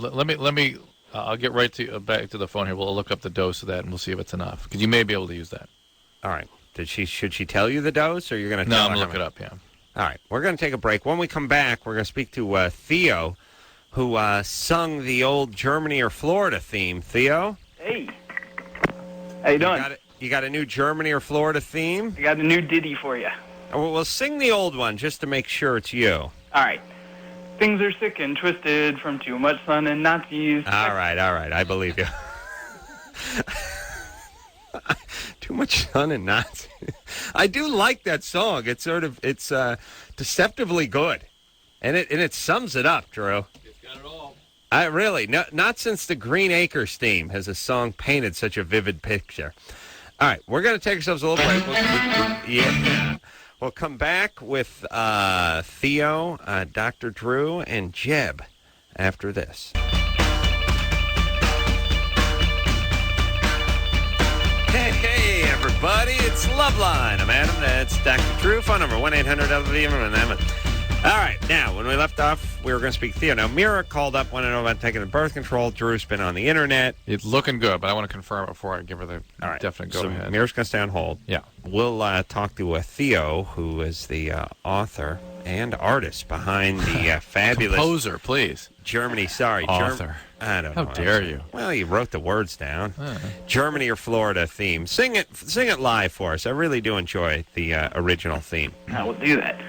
let me. I'll get right to back to the phone here. We'll look up the dose of that, and we'll see if it's enough. Because you may be able to use that. All right. Should she tell you the dose, or you're going to? No, I'm going to look it up. Yeah. All right. We're going to take a break. When we come back, we're going to speak to Theo, who sung the old Germany or Florida theme. Theo. Hey. How you doing? You got a new Germany or Florida theme? I got a new ditty for you. Well, sing the old one just to make sure it's you. All right. Things are sick and twisted from too much sun and Nazis. All right. I believe you. Too much sun and Nazis. I do like that song. It's deceptively good, and it sums it up, Drew. It's got it all. Not since the Green Acres theme has a song painted such a vivid picture. All right, we're going to take ourselves a little break. We'll come back with Theo, Dr. Drew, and Jeb after this. Hey, everybody, it's Loveline. I'm Adam, that's Dr. Drew. Phone number 1-800-LVM. All right, now, when we left off, we were going to speak to Theo. Now, Mira called up, wanted to know about taking the birth control. Drew's been on the internet. It's looking good, but I want to confirm it before I give her the definite go-ahead. So Mira's going to stay on hold. Yeah. We'll talk to Theo, who is the author and artist behind the fabulous... Composer, please. Germany, sorry. Author. I don't know. How dare you? Well, you wrote the words down. Germany or Florida theme. Sing it live for us. I really do enjoy the original theme. I will do that.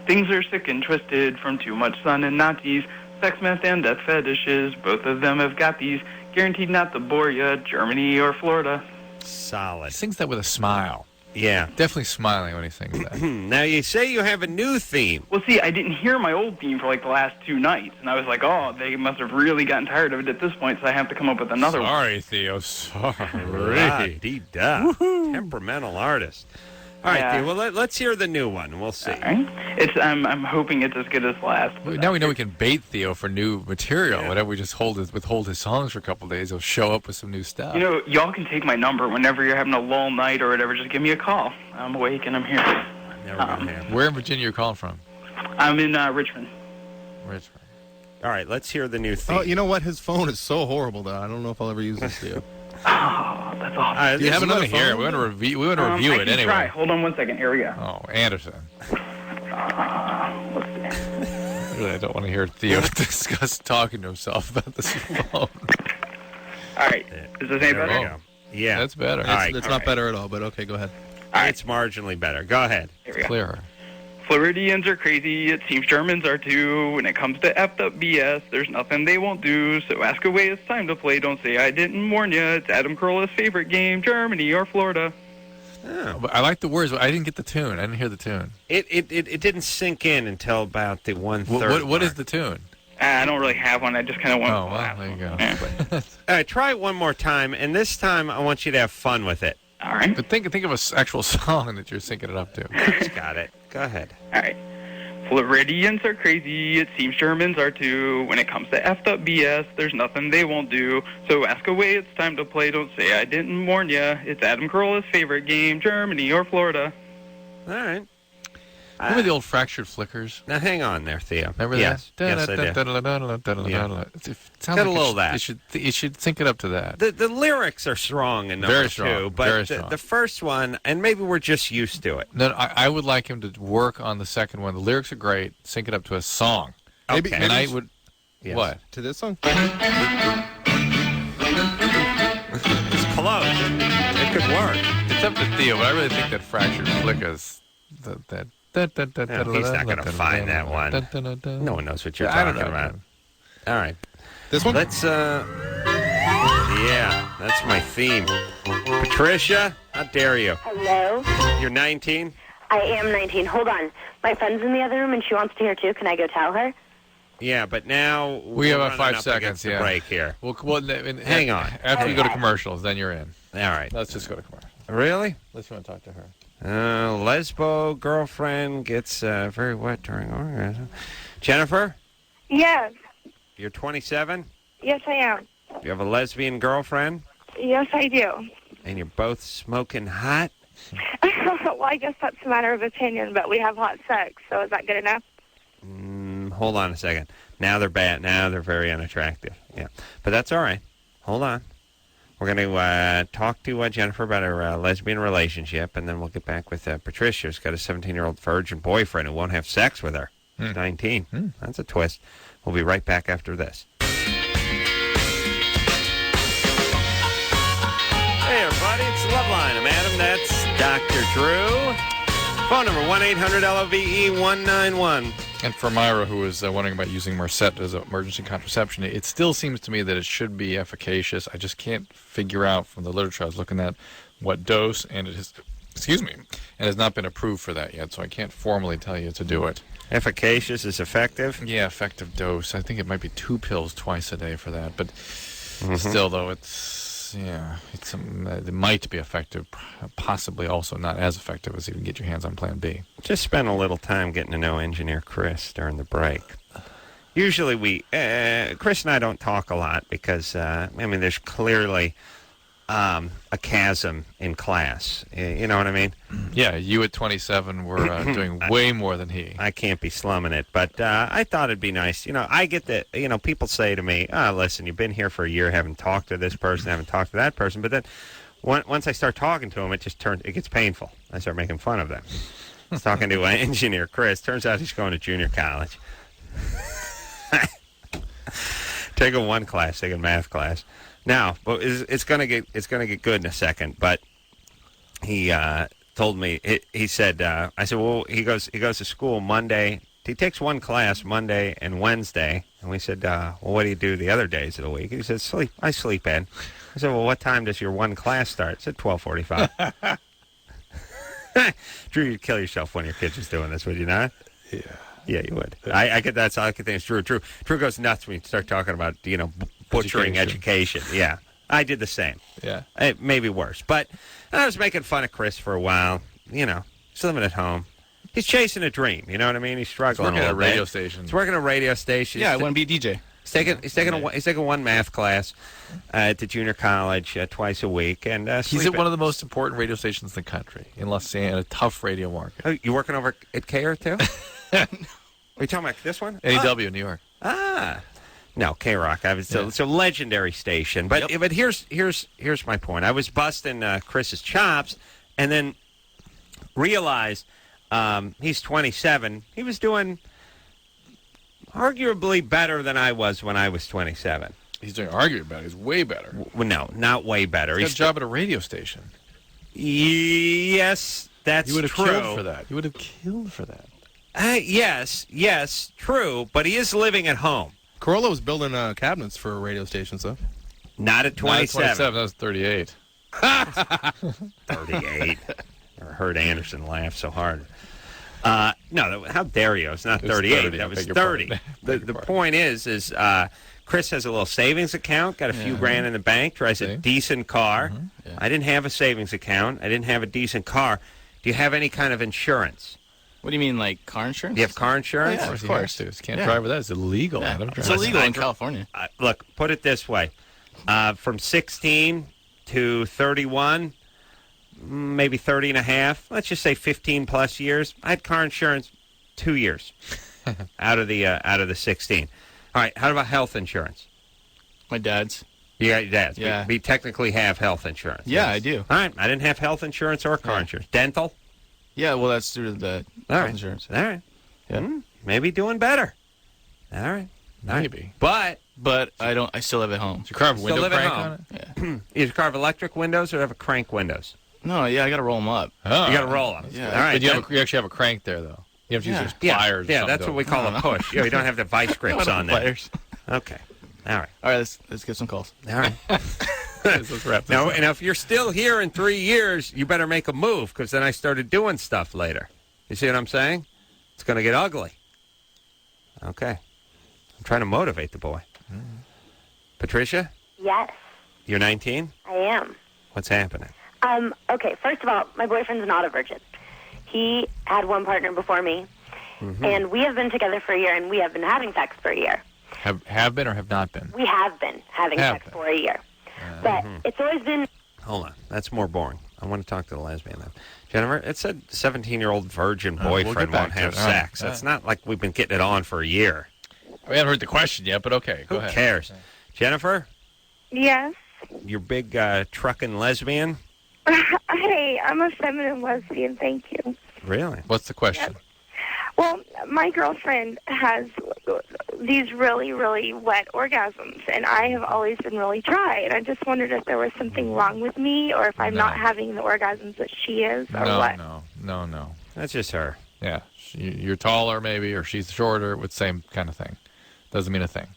Things are sick and twisted from too much sun and Nazis. Sex, meth, and death fetishes. Both of them have got these. Guaranteed not to bore ya. Germany or Florida. Solid. He sings that with a smile. Yeah. Definitely smiling when he sings that. Now, you say you have a new theme. Well, see, I didn't hear my old theme for, the last 2 nights. And I was like, oh, they must have really gotten tired of it at this point, so I have to come up with another one. Sorry, Theo. Sorry. Ah-dee-da. Temperamental artist. All right, Theo, well, let's hear the new one. We'll see. All right. I'm hoping it's as good as last. Now we know we can bait Theo for new material. Yeah. Whenever we just withhold his songs for a couple of days, he'll show up with some new stuff. Y'all can take my number whenever you're having a lull night or whatever. Just give me a call. I'm awake and I'm here. Where in Virginia are you calling from? I'm in Richmond. Richmond. All right, let's hear the new theme. Oh, you know what? His phone is so horrible, though. I don't know if I'll ever use this, Theo. Oh, that's awesome. Do you have another phone? We want to review it anyway. Try. Hold on 1 second. Here we go. Oh, Anderson. Let's see. I don't want to hear Theo discuss talking to himself about this phone. All right. Is this any better? Yeah. That's better. It's not better at all, but okay, go ahead. It's marginally better. Go ahead. Here we go. Clearer. Floridians are crazy, it seems Germans are too. When it comes to effed up BS, there's nothing they won't do. So ask away, it's time to play. Don't say I didn't warn you. It's Adam Carolla's favorite game, Germany or Florida. Oh. I like the words, but I didn't get the tune. I didn't hear the tune. It didn't sink in until about the 1/3. What is the tune? I don't really have one. I just kind of want. Oh, well, there you go. All right, try it one more time, and this time I want you to have fun with it. All right. But think of an actual song that you're syncing it up to. Got it. Go ahead. All right. Floridians are crazy, it seems Germans are too. When it comes to effed up BS, there's nothing they won't do. So ask away, it's time to play. Don't say I didn't warn ya. It's Adam Carolla's favorite game, Germany or Florida. All right. Remember the old Fractured Flickers? Now, hang on there, Theo. Remember that? Yes, I do. It sounds got a little that. You should sync it up to that. The lyrics are strong in number Very strong, 2, but very strong. The first one, and maybe we're just used to it. No, I would like him to work on the second one. The lyrics are great. Sync it up to a song. Okay. And I would... Yes. What? To this song? It's close. It could work. It's up to Theo, but I really think that Fractured Flickers, that he's not going to find that one. No one knows what you're talking about. All right. This one? Let's, yeah, that's my theme. Patricia, how dare you? Hello? You're 19? I am 19. Hold on. My friend's in the other room, and she wants to hear, too. Can I go tell her? Yeah, but now we have about 5 seconds. Yeah, break here. Well, hang on. After we go to commercials, then you're in. All right. Let's just go to commercials. Really? Unless you want to talk to her. Lesbo girlfriend gets very wet during orgasm. Jennifer? Yes. You're 27? Yes, I am. You have a lesbian girlfriend? Yes, I do. And you're both smoking hot? Well, I guess that's a matter of opinion, but we have hot sex, so is that good enough? Hold on a second. Now they're bad. Now they're very unattractive. Yeah. But that's all right. Hold on. We're going to talk to Jennifer about her lesbian relationship, and then we'll get back with Patricia, who's got a 17-year-old virgin boyfriend who won't have sex with her. She's 19. That's a twist. We'll be right back after this. Hey, everybody. It's Loveline. I'm Adam. That's Dr. Drew. Phone number 1-800-LOVE-191. And for Myra, who is wondering about using Merced as an emergency contraception, it still seems to me that it should be efficacious. I just can't figure out from the literature I was looking at what dose, and it has, and has not been approved for that yet, so I can't formally tell you to do it. Efficacious is effective? Yeah, effective dose. I think it might be 2 pills twice a day for that, but still, though, it might be effective, possibly also not as effective as even get your hands on Plan B. Just spend a little time getting to know Engineer Chris during the break. Usually Chris and I don't talk a lot because, there's clearly a chasm in class. You know what I mean? Yeah, you at 27 were doing way more than he. I can't be slumming it, but I thought it'd be nice. I get that, people say to me, listen, you've been here for a year, haven't talked to this person, haven't talked to that person, but then once I start talking to them, it gets painful. I start making fun of them. I was talking to Engineer Chris. Turns out he's going to junior college. Taking one class, taking math class. Now, it's gonna get good in a second. But he told me he said I said, well, he goes to school Monday. He takes one class Monday and Wednesday, and we said, well, what do you do the other days of the week? He said, sleep. I sleep in. I said, well, what time does your one class start? I said 12:45. Drew, you'd kill yourself when your kid was doing this, would you not? Yeah. Yeah, you would. I get that's all I can think is Drew. Drew goes nuts when you start talking about butchering education. Yeah, I did the same. Yeah, maybe worse. But I was making fun of Chris for a while. He's living at home. He's chasing a dream. You know what I mean? He's struggling. He's working at a radio station. He's working at a radio station. Yeah, I want to be a DJ. He's taking one math class at the junior college twice a week, and he's at one of the most important radio stations in the country in Los Angeles, a tough radio market. Oh, you working over at KR too? Are you talking about this one? NEW, New York. No, K-Rock. It's a legendary station. But but here's my point. I was busting Chris's chops, and then realized he's 27. He was doing arguably better than I was when I was 27. He's doing arguably better. He's way better. No, not way better. He's got a job at a radio station. Yes, that's true. You would have killed for that. You would have killed for that. Yes, true, but he is living at home. Carolla was building cabinets for radio stations, though. Not at 27. Not at 27, that was 38. 38. I heard Anderson laugh so hard. No, how dare you? It's not 38. That was 30. The point is Chris has a little savings account, got a few grand in the bank, drives a decent car. Yeah. I didn't have a savings account. I didn't have a decent car. Do you have any kind of insurance? What do you mean, like car insurance? Do you have car insurance? Yeah, of course. You can't drive with that. It's illegal. Yeah. Adam. It's illegal in California. Look, put it this way. From 16 to 31, maybe 30 and a half, let's just say 15-plus years, I had car insurance 2 years out of the 16. All right, how about health insurance? My dad's. You got your dad's. Yeah. We technically have health insurance. Yeah, I do. All right, I didn't have health insurance or car insurance. Dental? Yeah, well, that's through the health insurance. All right. Yeah. Maybe doing better. All right. Maybe. But I still live at home. Did you carve window crank on it? Yeah. You carve electric windows or have a crank windows? No, yeah, I got to roll them up. Oh. You got to roll them. Yeah. All right. But you actually have a crank there, though. You have to use those pliers. Yeah, that's what we call a push. You don't have the vice grips on there. Pliers. Okay. All right. All right, let's get some calls. All right. Let's wrap this up. And if you're still here in 3 years, you better make a move, because then I started doing stuff later. You see what I'm saying? It's going to get ugly. Okay. I'm trying to motivate the boy. Patricia? Yes, You're 19? I am. What's happening? Okay, first of all, my boyfriend's not a virgin. He had one partner before me, and we have been together for a year, and we have been having sex for a year. Have been or have not been? We have been having sex for a year. But it's always been... Hold on. That's more boring. I want to talk to the lesbian then. Jennifer, it said 17-year-old virgin boyfriend won't have sex. It's not like we've been getting it on for a year. We haven't heard the question yet, but okay. Go ahead. Who cares? Jennifer? Yes. Your big trucking lesbian? Hey, I'm a feminine lesbian, thank you. Really? What's the question? Yes. Well, my girlfriend has these really, really wet orgasms, and I have always been really dry, and I just wondered if there was something wrong with me, or if I'm not having the orgasms that she is, or what. No. That's just her. Yeah. You're taller, maybe, or she's shorter, with same kind of thing. Doesn't mean a thing.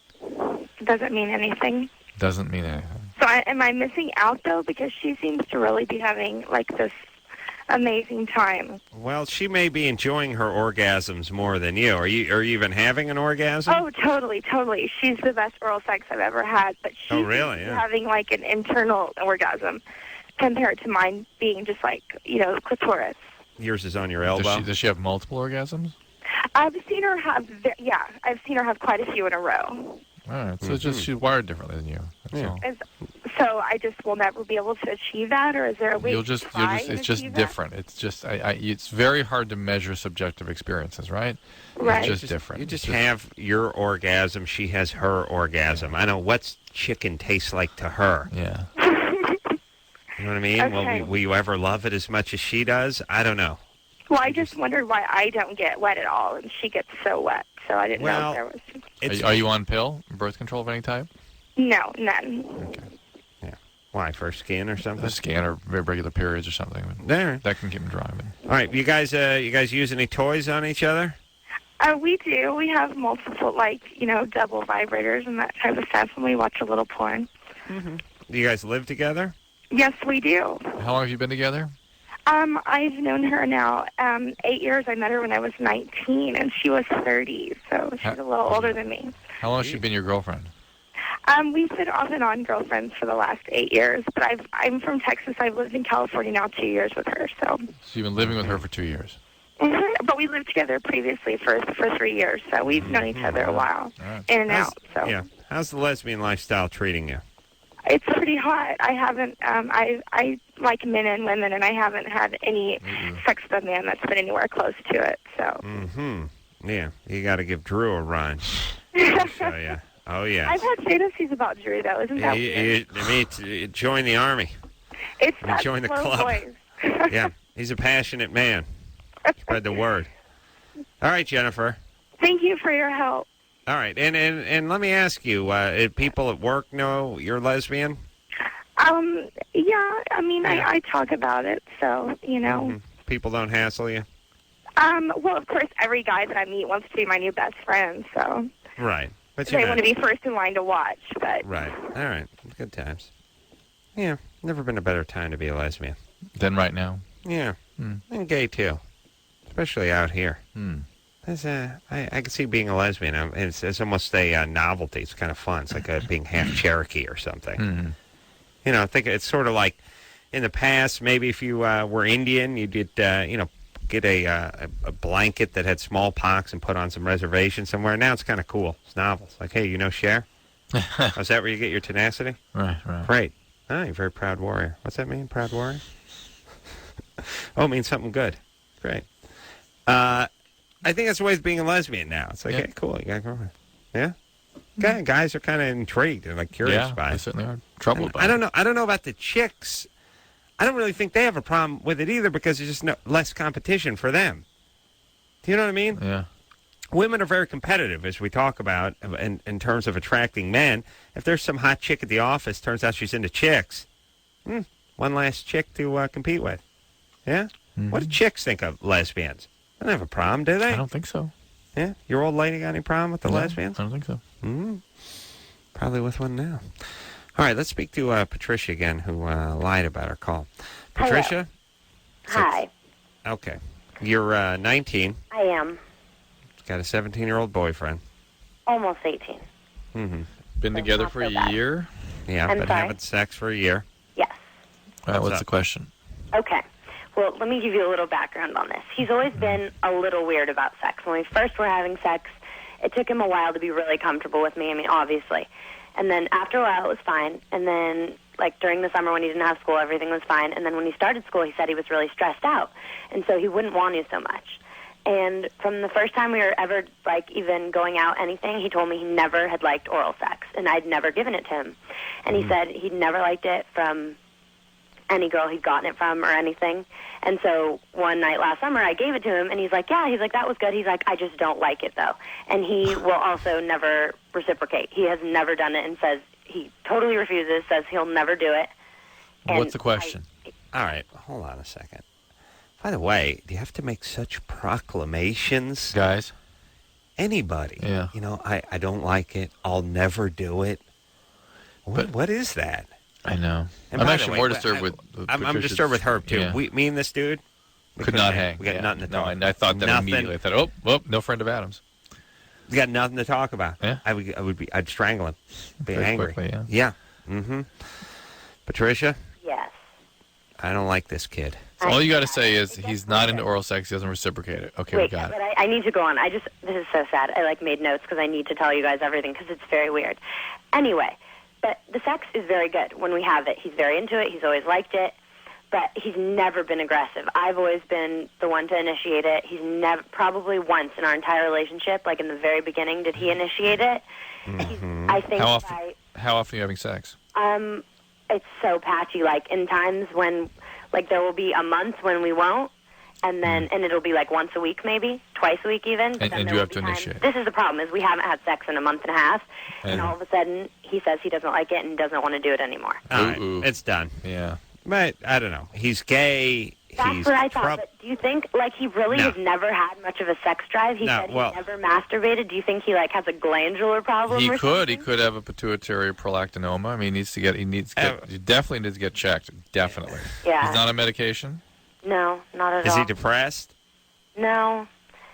Doesn't mean anything. Doesn't mean anything. So am I missing out, though? Because she seems to really be having, like, this amazing time. Well, she may be enjoying her orgasms more than you. Are you even having an orgasm? Oh, totally. She's the best oral sex I've ever had, but she's having, like, an internal orgasm compared to mine being just, like, clitoris. Yours is on your elbow? Does she have multiple orgasms? I've seen her have quite a few in a row. All right, so it's just she's wired differently than you. That's all. So I just will never be able to achieve that, or is there a way It's just different. It's just it's very hard to measure subjective experiences, right? Right. It's just different. You just have your orgasm. She has her orgasm. I know what's chicken tastes like to her. Yeah. You know what I mean? Okay. Will you ever love it as much as she does? I don't know. Well, I just wondered why I don't get wet at all, and she gets so wet. So I didn't know if there was... Are you on pill, birth control of any type? No, none. Okay. Yeah. Why, for skin or something? A skin or regular periods or something. There. That can keep them dry. All right. You guys use any toys on each other? We do. We have multiple, double vibrators and that type of stuff, and we watch a little porn. Mm-hmm. Do you guys live together? Yes, we do. How long have you been together? I've known her now 8 years. I met her when I was 19, and she was 30, so she's a little older than me. How long has she been your girlfriend? We've been off and on girlfriends for the last 8 years, but I'm from Texas. I've lived in California now 2 years with her. So you've been living with her for 2 years? Mm-hmm. But we lived together previously for 3 years, so we've known each other a while, in and out. So yeah. How's the lesbian lifestyle treating you? It's pretty hot. I haven't. I like men and women, and I haven't had any sex with a man that's been anywhere close to it. So. Yeah, you got to give Drew a run. I'll show you. Oh yeah. I've had fantasies about Drew, though. Isn't that weird? Join the army. It's that join the slow club. voice. Yeah, he's a passionate man. Spread the word. All right, Jennifer. Thank you for your help. All right, and let me ask you, people at work know you're lesbian? Yeah, I mean, I talk about it, so, People don't hassle you? Well, of course, every guy that I meet wants to be my new best friend, so. Right. But they want to be first in line to watch, but. Right. All right. Good times. Yeah, never been a better time to be a lesbian. Than right now? Yeah. And gay, too. Especially out here. I can see being a lesbian. It's almost a novelty. It's kind of fun. It's like being half Cherokee or something. I think it's sort of like in the past, maybe if you were Indian, you did, get a blanket that had smallpox and put on some reservation somewhere. Now it's kind of cool. It's novel. It's like, hey, Cher? Is that where you get your tenacity? Right. Great. Oh, you're a very proud warrior. What's that mean, proud warrior? Oh, it means something good. Great. I think that's the way it's being a lesbian now. It's like, hey, cool, you got a girlfriend. Yeah? Guys are kind of intrigued. They're like curious by it. They certainly are troubled by it. I don't know about the chicks. I don't really think they have a problem with it either because there's just less competition for them. Do you know what I mean? Yeah. Women are very competitive, as we talk about, in terms of attracting men. If there's some hot chick at the office, turns out she's into chicks, one last chick to compete with. Yeah? What do chicks think of lesbians? They don't have a problem, do they? I don't think so. Yeah? Your old lady got any problem with the lesbians? I don't think so. Probably with one now. All right, let's speak to Patricia again, who lied about her call. Patricia? Hi. Okay. You're 19. I am. Got a 17-year-old boyfriend. Almost 18. Mm-hmm. Been together for a year? Yeah, I'm been sorry? having sex for a year. Yes. All right, what's the question? Okay. Well, let me give you a little background on this. He's always been a little weird about sex. When we first were having sex, it took him a while to be really comfortable with me, obviously. And then after a while, it was fine. And then, during the summer when he didn't have school, everything was fine. And then when he started school, he said he was really stressed out. And so he wouldn't want to so much. And from the first time we were ever, even going out, anything, he told me he never had liked oral sex. And I'd never given it to him. And he said he'd never liked it from any girl he'd gotten it from or anything. And so one night last summer, I gave it to him, and he's like, yeah, that was good. He's like, I just don't like it, though. And he will also never reciprocate. He has never done it and says he totally refuses, says he'll never do it. And what's the question? All right, hold on a second. By the way, do you have to make such proclamations? Guys? Anybody. Yeah. I don't like it. I'll never do it. What is that? I know. And I'm by actually the way, more disturbed with I'm disturbed with Herb, too. Yeah. Me and this dude, we could not hang. We got nothing to talk about. I thought that Nothing. immediately. I thought, oh, no friend of Adam's. We got nothing to talk about. Yeah. I'd strangle him. Be Very angry. quickly, Yeah. Mm-hmm. Patricia? Yes. I don't like this kid. So all you got to say is he's not into oral sex. He doesn't reciprocate it. Okay, we got it. But I need to go on. This is so sad. I made notes because I need to tell you guys everything because it's very weird. Anyway, but the sex is very good when we have it. He's very into it. He's always liked it. But he's never been aggressive. I've always been the one to initiate it. He's never, probably once in our entire relationship, in the very beginning, did he initiate it. Mm-hmm. I think How often are you having sex? it's so patchy. In times when, there will be a month when we won't, and then and it'll be once a week, maybe twice a week even. But and you have to initiate. This is the problem: is we haven't had sex in a month and a half, and all of a sudden he says he doesn't like it and doesn't want to do it anymore. All right, it's done. Yeah. But I don't know. He's gay. That's what I thought. But do you think he really has never had much of a sex drive? He said he never masturbated. Do you think he has a glandular problem? He or could. something? He could have a pituitary prolactinoma. He definitely needs to get checked. Definitely. Yeah. He's not on medication. No, not at all. Is he depressed? No.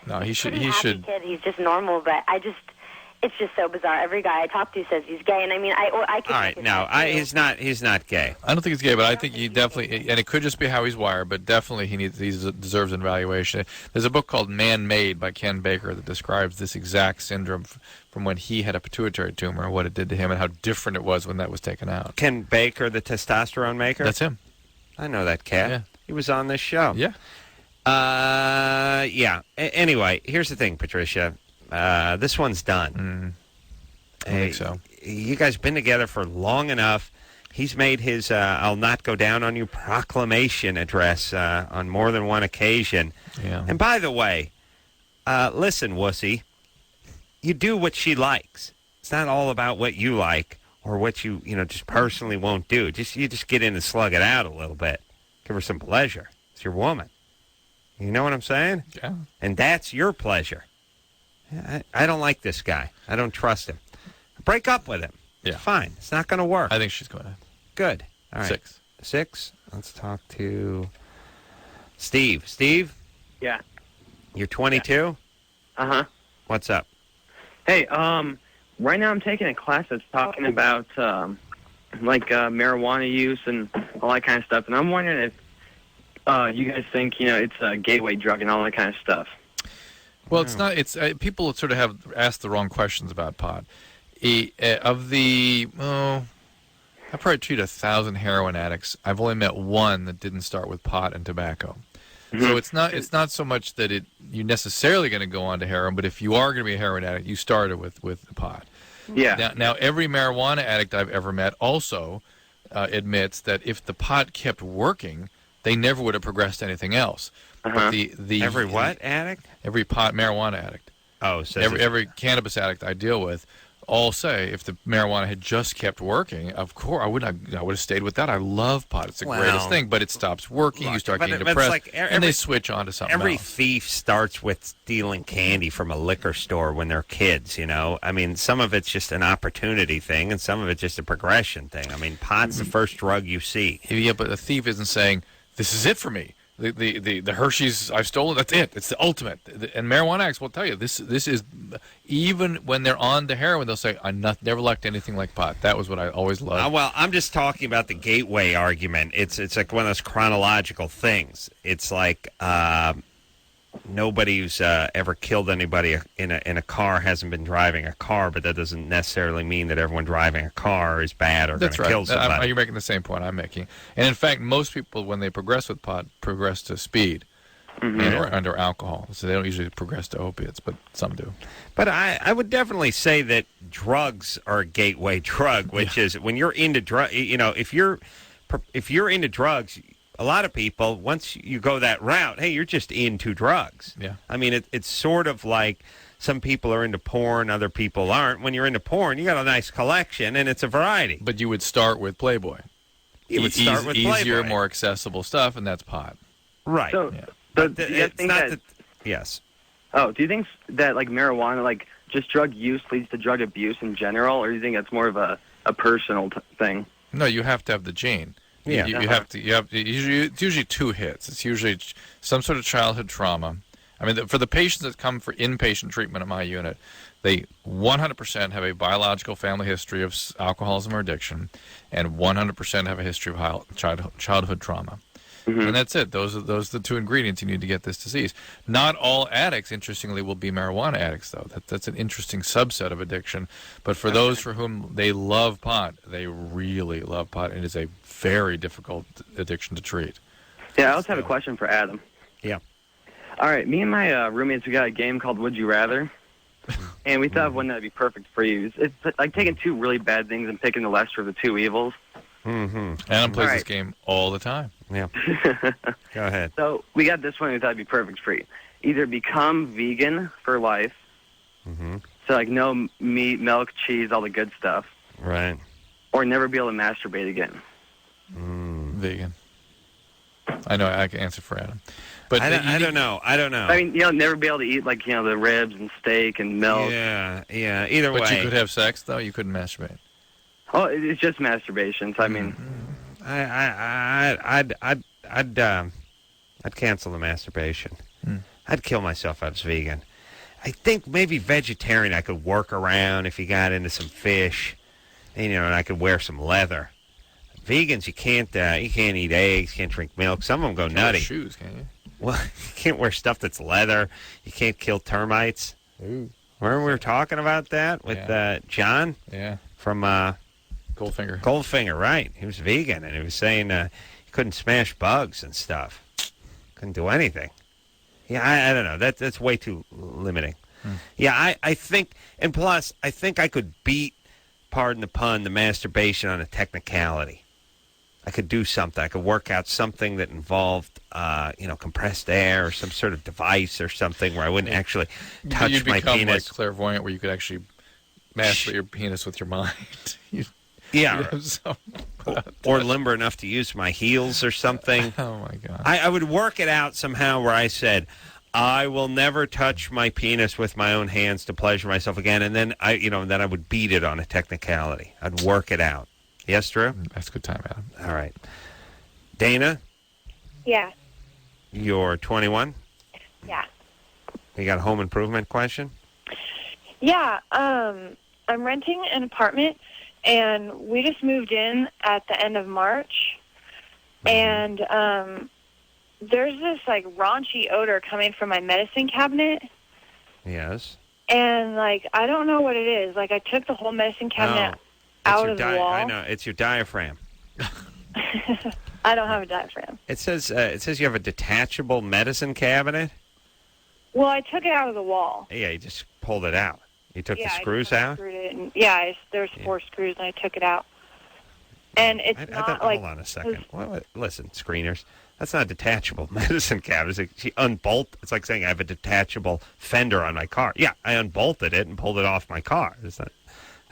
No, he should. Pretty happy kid. He's just normal, but it's just so bizarre. Every guy I talk to says he's gay, and I can. All right, no, he's not gay. I don't think he's gay, but I think he definitely, and it could just be how he's wired, but definitely he deserves an evaluation. There's a book called Man Made by Ken Baker that describes this exact syndrome from when he had a pituitary tumor, what it did to him, and how different it was when that was taken out. Ken Baker, the testosterone maker? That's him. I know that cat. Yeah. He was on this show. Yeah. Yeah. Anyway, here's the thing, Patricia. This one's done. I think so. You guys been together for long enough. He's made his I'll not go down on you proclamation address on more than one occasion. Yeah. And by the way, listen, wussy, you do what she likes. It's not all about what you like or what you just personally won't do. You just get in and slug it out a little bit. Give her some pleasure. It's your woman. You know what I'm saying? Yeah. And that's your pleasure. I don't like this guy. I don't trust him. Break up with him. Yeah. Fine. It's not going to work. I think she's going to. Good. All right. 6. Let's talk to Steve. Steve? Yeah. You're 22? Uh-huh. What's up? Hey, right now I'm taking a class that's talking about, marijuana use and all that kind of stuff, and I'm wondering if you guys think, it's a gateway drug and all that kind of stuff. Well, it's not. It's people sort of have asked the wrong questions about pot. I probably treat 1,000 heroin addicts. I've only met one that didn't start with pot and tobacco. Mm-hmm. So it's not so much that you're necessarily going to go on to heroin, but if you are going to be a heroin addict, you started with the pot. Yeah. Now every marijuana addict I've ever met also admits that if the pot kept working, they never would have progressed to anything else. Uh-huh. But every what addict? Every marijuana addict. Oh, so every cannabis addict I deal with all say if the marijuana had just kept working, of course I would have stayed with that. I love pot; it's the greatest thing. But it stops working. You start getting depressed, and they switch on to something Every else. thief starts with stealing candy from a liquor store when they're kids. I mean, some of it's just an opportunity thing, and some of it's just a progression thing. I mean, pot's the first drug you see. Yeah, but a thief isn't saying this is it for me. The Hershey's I've stolen, that's it. It's the ultimate. And marijuana addicts will tell you this is, even when they're on the heroin, they'll say, I never liked anything like pot. That was what I always loved. Well, I'm just talking about the gateway argument. It's like one of those chronological things. It's like nobody who's ever killed anybody in a car hasn't been driving a car, but that doesn't necessarily mean that everyone driving a car is bad or going to kill somebody. You're making the same point I'm making. And in fact, most people, when they progress with pot, progress to speed or under alcohol. So they don't usually progress to opiates, but some do. But I would definitely say that drugs are a gateway drug, which is when you're into if you're into drugs, a lot of people, once you go that route, hey, you're just into drugs. Yeah. I mean, it's sort of like some people are into porn, other people aren't. When you're into porn, you got a nice collection, and it's a variety. But you would start with Playboy. You would start with Playboy. Easier, more accessible stuff, and that's pot. Right. So, But do you think that... Yes. Oh, do you think that, like, marijuana, like, just drug use leads to drug abuse in general, or do you think it's more of a personal thing? No, you have to have the gene. Yeah. You have to. It's usually two hits. It's usually some sort of childhood trauma. I mean, for the patients that come for inpatient treatment at my unit, they 100% have a biological family history of alcoholism or addiction, and 100% have a history of childhood trauma. And that's it. Those are the two ingredients you need to get this disease. Not all addicts, interestingly, will be marijuana addicts, though. That's an interesting subset of addiction. But for those for whom they love pot, they really love pot. It is a very difficult addiction to treat. Yeah, I also have a question for Adam. Yeah. All right, me and my roommates, we got a game called Would You Rather, and we thought of one that would be perfect for you. It's like taking two really bad things and picking the lesser of the two evils. Adam plays this game all the time. Yeah. Go ahead. So we got this one we thought would be perfect for you. Either become vegan for life, so like no meat, milk, cheese, all the good stuff. Right. Or never be able to masturbate again. Vegan. I know I can answer for Adam. But I don't know. I mean, never be able to eat, like, the ribs and steak and milk. Yeah. Either way. But you could have sex, though? You couldn't masturbate? Oh, it's just masturbation. So I mean, I'd cancel the masturbation. I'd kill myself if I was vegan. I think maybe vegetarian I could work around if you got into some fish, and I could wear some leather. Vegans, you can't eat eggs, can't drink milk. Some of them go nutty. Wear shoes, can't you? Well, you can't wear stuff that's leather. You can't kill termites. Ooh. Remember we were talking about that with John? Yeah. From Goldfinger. Goldfinger, right. He was vegan, and he was saying he couldn't smash bugs and stuff. Couldn't do anything. Yeah, I don't know. That's way too limiting. Yeah, I think, and plus, I think I could beat, pardon the pun, the masturbation on a technicality. I could do something. I could work out something that involved, compressed air or some sort of device or something where I wouldn't actually touch You'd my become penis. like clairvoyant, where you could actually masturbate your penis with your mind. Or limber enough to use my heels or something. Oh, my God. I would work it out somehow where I said, I will never touch my penis with my own hands to pleasure myself again, and then I would beat it on a technicality. I'd work it out. Yes, Drew? That's a good time, Adam. All right. Dana, Yeah. you're 21? Yeah. You got a home improvement question? Yeah. I'm renting an apartment, and we just moved in at the end of March, and there's this, like, raunchy odor coming from my medicine cabinet. Yes. And, like, I don't know what it is. Like, I took the whole medicine cabinet out of the wall. I know. It's your diaphragm. I don't have a diaphragm. It says you have a detachable medicine cabinet. Well, I took it out of the wall. Yeah, you just pulled it out. You took the I screws just out? unscrewed it, and there's 4 screws, and I took it out. And it's Hold on a second. Listen, screeners. That's not a detachable medicine cabinet. It's like saying I have a detachable fender on my car. Yeah, I unbolted it and pulled it off my car.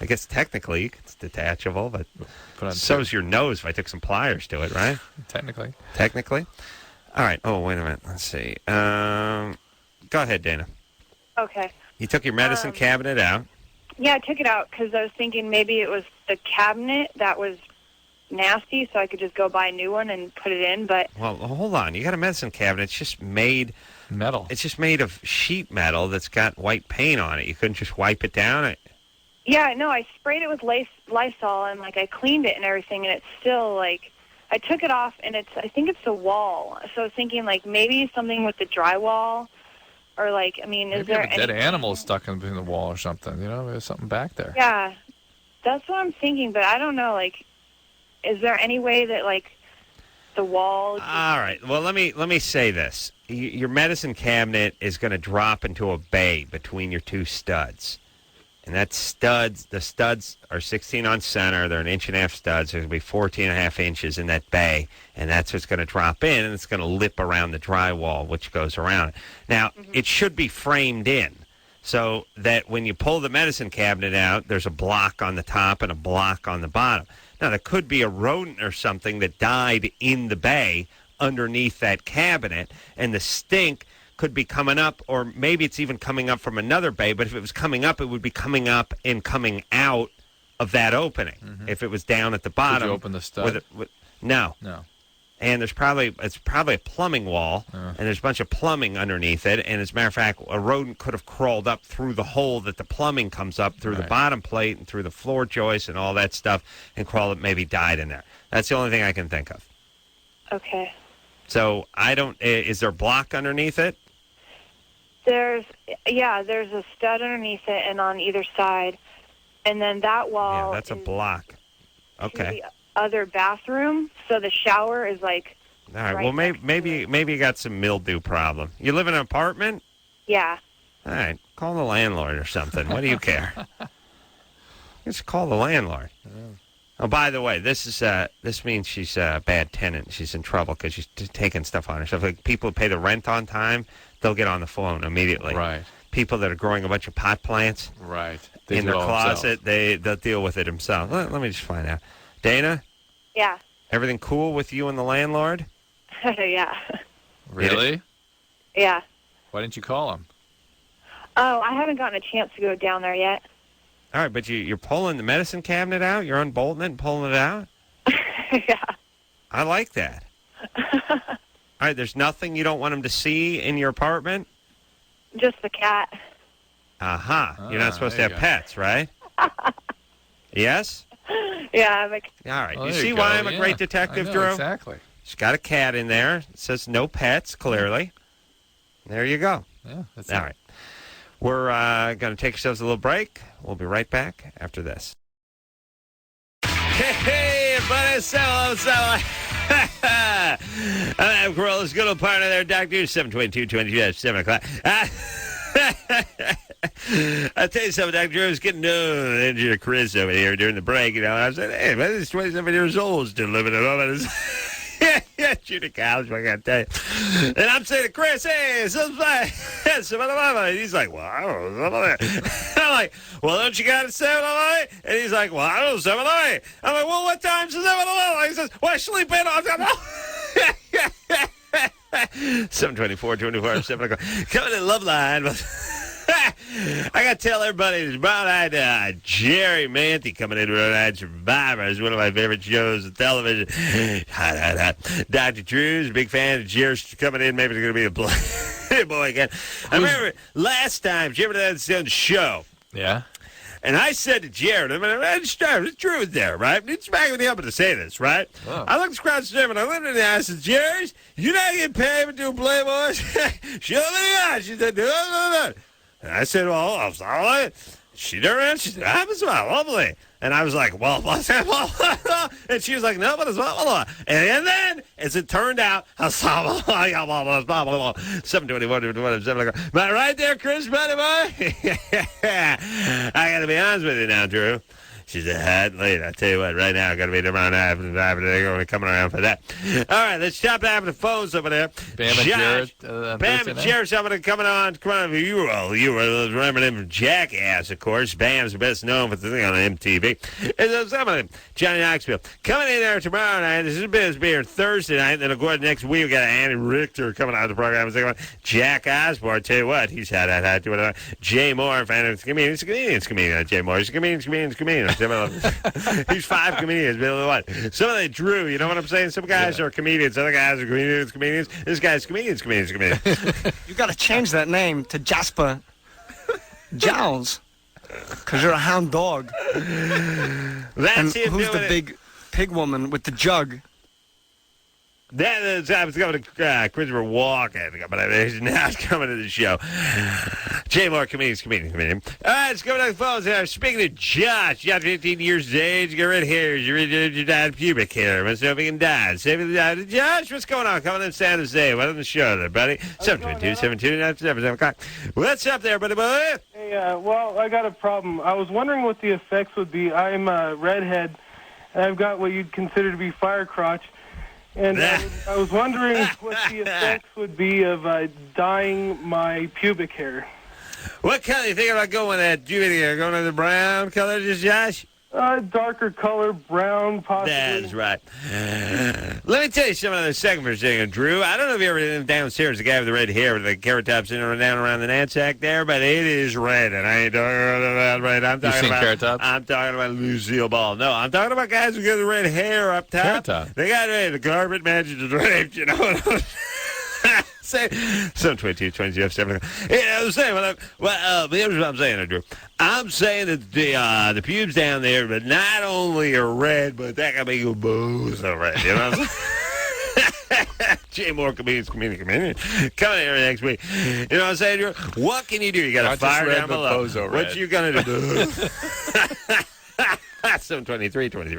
I guess technically it's detachable, but so's your nose if I took some pliers to it, right? Technically. All right. Oh, wait a minute. Let's see. Go ahead, Dana. Okay. You took your medicine cabinet out. Yeah, I took it out because I was thinking maybe it was the cabinet that was nasty, so I could just go buy a new one and put it in. But well, hold on. You got a medicine cabinet. It's just made metal. It's just made of sheet metal that's got white paint on it. You couldn't just wipe it down. Yeah, no, I sprayed it with Lysol and I cleaned it and everything, and it's still I took it off and I think it's the wall. So I was thinking maybe something with the drywall, or is Maybe there a dead any animal stuck in the wall or something? There's something back there. Yeah, that's what I'm thinking, but I don't know. Is there any way that the wall? All right. Well, let me say this: your medicine cabinet is going to drop into a bay between your two studs. And the studs are 16 on center. They're 1.5 inch studs. There's going to be 14.5 inches in that bay, and that's what's going to drop in, and it's going to lip around the drywall, which goes around it. Now, it should be framed in so that when you pull the medicine cabinet out, there's a block on the top and a block on the bottom. Now, there could be a rodent or something that died in the bay underneath that cabinet, and the stink could be coming up, or maybe it's even coming up from another bay, but if it was coming up, it would be coming up and coming out of that opening. If it was down at the bottom. Did you open the stud? No. And it's probably a plumbing wall, Uh. and there's a bunch of plumbing underneath it, and as a matter of fact, a rodent could have crawled up through the hole that the plumbing comes up through the bottom plate and through the floor joist and all that stuff, and crawled up, maybe died in there. That's the only thing I can think of. Okay. So is there a block underneath it? There's a stud underneath it and on either side, and then that wall. Yeah, that's a block. Okay. The other bathroom, so the shower is All right. Well, maybe you got some mildew problem. You live in an apartment? Yeah. All right. Call the landlord or something. What do you care? Just call the landlord. Oh, by the way, this means she's a bad tenant. She's in trouble because she's taking stuff on herself. Like people who pay the rent on time, they'll get on the phone immediately. Right. People that are growing a bunch of pot plants in their closet, they'll deal with it themselves. Let me just find out. Dana? Yeah. Everything cool with you and the landlord? Yeah. Really? Yeah. Why didn't you call him? Oh, I haven't gotten a chance to go down there yet. All right, but you're pulling the medicine cabinet out? You're unbolting it and pulling it out? Yeah. I like that. All right, there's nothing you don't want him to see in your apartment? Just the cat. Aha. You're not supposed to have pets, right? Yes? Yeah. All right. Oh, you there see you why go. I'm a Yeah, great detective, I know, Drew? Exactly. She's got a cat in there. It says no pets, clearly. There you go. Yeah, that's All right. We're going to take ourselves a little break. We'll be right back after this. Hey, buddy. So. I'm Carolla's good old partner there, Dr. 722-22, 7 o'clock. I'll tell you something, Dr. Drew was getting into Chris over here during the break, and I said, hey, man, this 27 years old, still living at home. Yeah, shoot a college, I got to tell you. And I'm saying to Chris, hey, something like, and he's like, well, I don't know, I'm like, well, don't you got a 7-Eleven? And he's like, well, I don't know, 7-Eleven. I'm like, well, what time's the 7-Eleven? He says, well, I sleep in on 7:24, 7 o'clock. Coming in Loveline. I got to tell everybody, there's Brown-Eyed Jerry Manthey coming in Brown-Eyed Survivor. It's one of my favorite shows on television. Hot. Dr. Drew's a big fan of Jerry's coming in. Maybe it's going to be a boy again. I remember last time, Jerry was on the show. Yeah. And I said to Jared, Drew was there, right? It's back with the up to say this, right? Oh. I looked across the room and I looked at her and I said, Jared, you're not getting paid for doing Playboys? Show me the eyes. She said, no. And I said, well, I'm sorry. She turned around. She said, I'm lovely. And I was like, well, what's that? And she was like, no, but it's blah. And then, as it turned out, 7:21, 7 o'clock. Am I right there, Chris, buddy boy? I got to be honest with you now, Drew. She's a hot lady. I tell you what, right now, I'm going to be tomorrow night. They're going to be coming around for that. All right, let's stop having the phones over there. Bam and Jared. Bam and Jared, somebody coming on. Come on, you were remember him from Jackass, of course. Bam's best known for the thing on MTV. And some of them, Johnny Knoxville. Coming in there tomorrow night. This is Biz Beer Thursday night. Then, of course, next week, we got Andy Richter coming out of the program. Jack Osborne, tell you what, he's hot. Jay Moore, fan of comedian. Jay Moore. He's a comedian. He's 5 comedians. What? Some of them Drew. You know what I'm saying? Some guys are comedians. Other guys are comedians. This guy's comedians. You got to change that name to Jasper Giles, because you're a hound dog. That's him. Who's the big pig woman with the jug? That is, I was going to Christopher Walken, but he's not coming to the show. Jay Moore, comedian. All right, let's go to the phones here. Speaking of Josh, 15 years of age, get red hair, you dyed pubic hair. Let's know if he can die. Josh, what's going on? Coming in San Jose. What's on the show there, buddy? 722-729-77. What's up there, buddy boy? Hey, well, I got a problem. I was wondering what the effects would be. I'm a redhead, and I've got what you'd consider to be fire crotch. And I was wondering what the effects would be of dyeing my pubic hair. What color you think about going with that pubic hair? Going to the brown color, just Josh? Darker color, brown, possibly. That's right. Let me tell you something on the second for a second, Drew. I don't know if you ever been downstairs, the guy with the red hair with the carrot tops in or down around the knapsack there, but it is red, and I ain't talking about red. I'm talking about Carrot Top? I'm talking about Lucille Ball. No, I'm talking about guys who got the red hair up top. Carrot Top. They got the carpet matches the drapes, you know what I'm saying? Some 22, 7. Yeah, I was saying, here's what I'm saying, Drew. I'm saying that the pubes down there, but not only are red, but that can be bozo red. You know what I'm saying? Jay Moore, comedian. Coming here next week. You know what I'm saying, Drew? What can you do? You got to fire down below. What you going to do? 723, 23.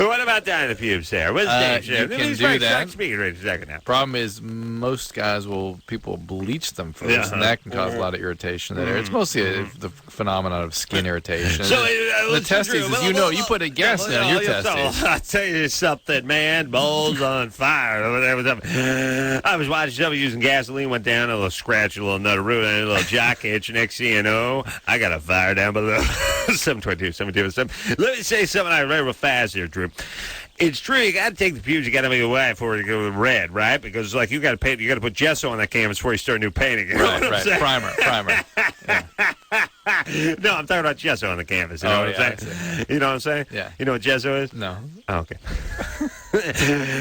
What about dyeing the pubes there? What's the you can do that. Speaking right a second now. Problem is, most guys people bleach them first, and that can cause a lot of irritation. It's mostly the phenomenon of skin irritation. So the testes, as you know, you put a gas in your testes. I'll tell you something, man. Balls on fire. I was watching somebody using gasoline, went down, a little scratch, a little nuttaroo, and a little jock itch. Next thing you know, I got a fire down below. 722. Let me say something I read real fast here, Drew. It's true. You got to take the pubes. You got to make it white before you go with red, right? Because like you got to paint. You got to put gesso on that canvas before you start new painting. You know right. Primer. Yeah. No, I'm talking about gesso on the canvas. You know what I'm saying? You know what I'm saying? Yeah. You know what gesso is? No. Oh, okay.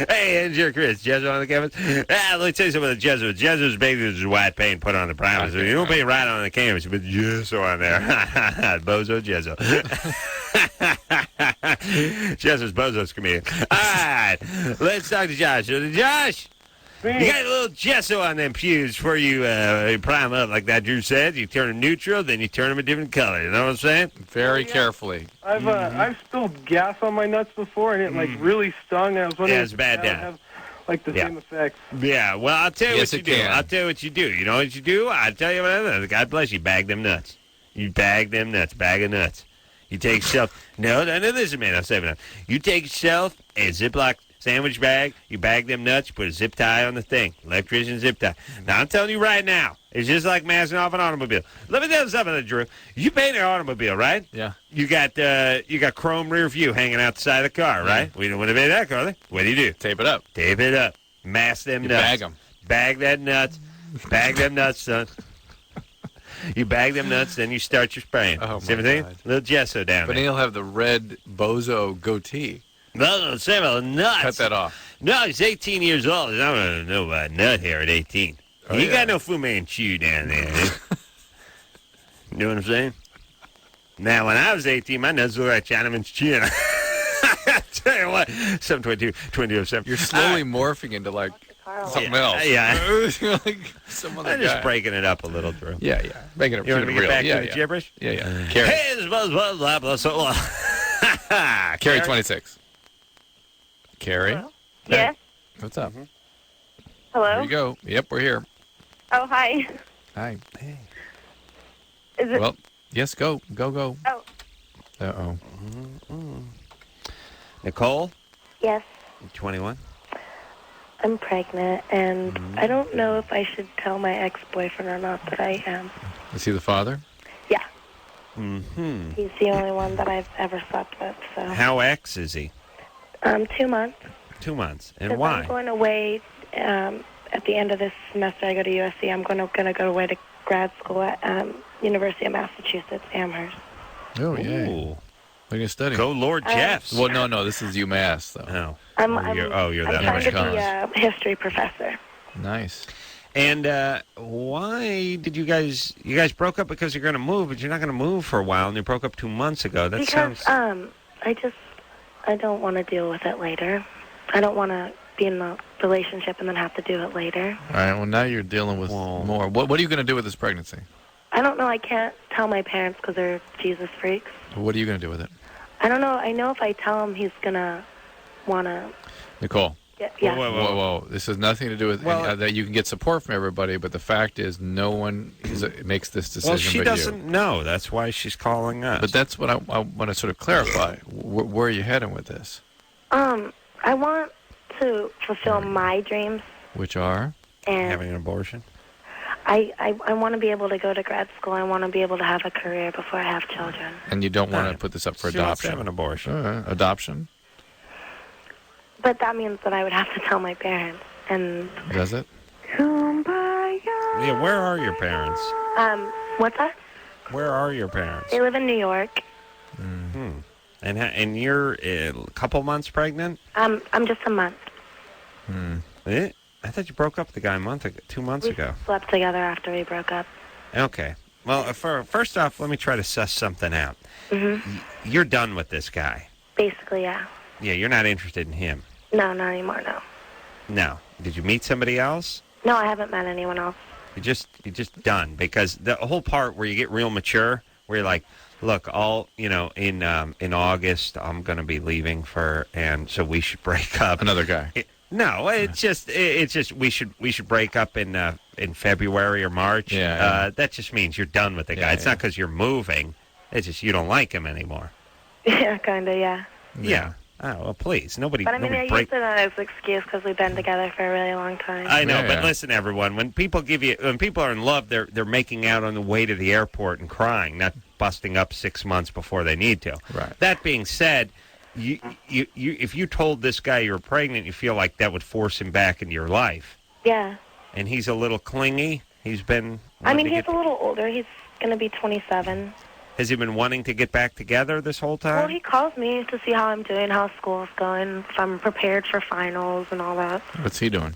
Hey, engineer Chris, gesso on the canvas. Let me tell you something about the gesso. Gesso is basically just white paint put on the primer. So you don't paint right on the canvas. You put gesso on there. Bozo gesso. Jesso's Bozo's comedian. All right, let's talk to Josh. Josh, you got a little gesso on them pubes before you prime up, like that Drew said. You turn them neutral, then you turn them a different color. You know what I'm saying? Very carefully. I've spilled gas on my nuts before, and it really stung. And I was wondering if that would have the same effects. Yeah, well, I'll tell you what you do. I'll tell you what you do. You know what you do? I'll tell you what. God bless you. Bag them nuts. You bag them nuts. Bag of nuts. You take yourself. No, listen, man. I'm saving up. You take yourself a Ziploc sandwich bag. You bag them nuts. You put a zip tie on the thing. Electrician zip tie. Now, I'm telling you right now, it's just like masking off an automobile. Let me tell you something, Drew. You paint an automobile, right? Yeah. You got chrome rear view hanging out the side of the car, right? We don't want to paint that car. What do? Tape it up. Tape it up. Mask them nuts. Bag them. Bag that nuts. Bag them nuts, son. You bag them nuts, then you start your spraying. Oh, see everything? A little gesso down but there. But he'll have the red bozo goatee. No, say about nuts. Cut that off. No, he's 18 years old. I don't know about nut hair at 18. You got no Fu Manchu down there. You know what I'm saying? Now, when I was 18, my nuts looked like Chinaman's chin. I tell you what, 722, 2007. You're slowly morphing into like something else. Yeah. Like some other I'm just guy. breaking it up a little, Drew. Yeah. Making it You want to real. get back to the gibberish? Yeah. Carrie. Hey, blah, blah, blah. Carrie 26. Carrie? Hello? Yes? What's up? Hello? Here you go. Yep, we're here. Oh, hi. Hi. Hey. Is it? Well, yes, go. Oh. Uh-oh. Nicole? Yes, 21? I'm pregnant, and I don't know if I should tell my ex-boyfriend or not that I am. Is he the father? Yeah. Mm-hmm. He's the only one that I've ever slept with, so... How ex is he? 2 months. 2 months. And 'Cause why? I'm going away at the end of this semester. I go to USC. I'm going to go away to grad school at University of Massachusetts, Amherst. Oh, yeah. What are you going to study? Go Lord Jeffs. Well, no, this is UMass, though. No. I'm that trying way. to be a history professor. Nice. And why did you guys broke up because you're going to move, but you're not going to move for a while, and you broke up 2 months ago. That Because sounds... I don't want to deal with it later. I don't want to be in a relationship and then have to do it later. All right, well, now you're dealing with more. What are you going to do with this pregnancy? I don't know. I can't tell my parents because they're Jesus freaks. What are you going to do with it? I don't know. I know if I tell him, he's going to want to... Nicole. Yeah. Whoa. This has nothing to do with that you can get support from everybody, but the fact is no one makes this decision Well, she but doesn't you. know. That's why she's calling us. But that's what I want to sort of clarify. Where are you heading with this? I want to fulfill my dreams. Which are? And having an abortion? I want to be able to go to grad school. I want to be able to have a career before I have children. And you don't want to put this up for She wants to adoption? have an abortion. Adoption? But that means that I would have to tell my parents. And Does it? Yeah, where are your parents? What's that? Where are your parents? They live in New York. Mm-hmm. And you're a couple months pregnant? I'm just a month. I thought you broke up with the guy 2 months ago. We slept together after we broke up. Okay. Well, first off, let me try to suss something out. Mm-hmm. You're done with this guy. Basically, yeah. Yeah, you're not interested in him. No, not anymore, no. No. Did you meet somebody else? No, I haven't met anyone else. You're just done, because the whole part where you get real mature, where you're like, look, in August I'm going to be leaving and so we should break up. Another guy. No, it's just we should break up in February or March. Yeah. That just means you're done with the guy. It's not because you're moving. It's just you don't like him anymore. Yeah, kind of, yeah. Yeah. Oh, well, please. Nobody. But I mean, I nobody used to that as an excuse because we've been together for a really long time. I know, but listen, everyone. When people are in love, they're making out on the way to the airport and crying, not busting up 6 months before they need to. Right. That being said, if you told this guy you were pregnant, you feel like that would force him back into your life. Yeah. And he's a little clingy. He's been. I mean, he's a little older. He's going to be 27. Has he been wanting to get back together this whole time? Well, he calls me to see how I'm doing, how school's going, if I'm prepared for finals and all that. What's he doing?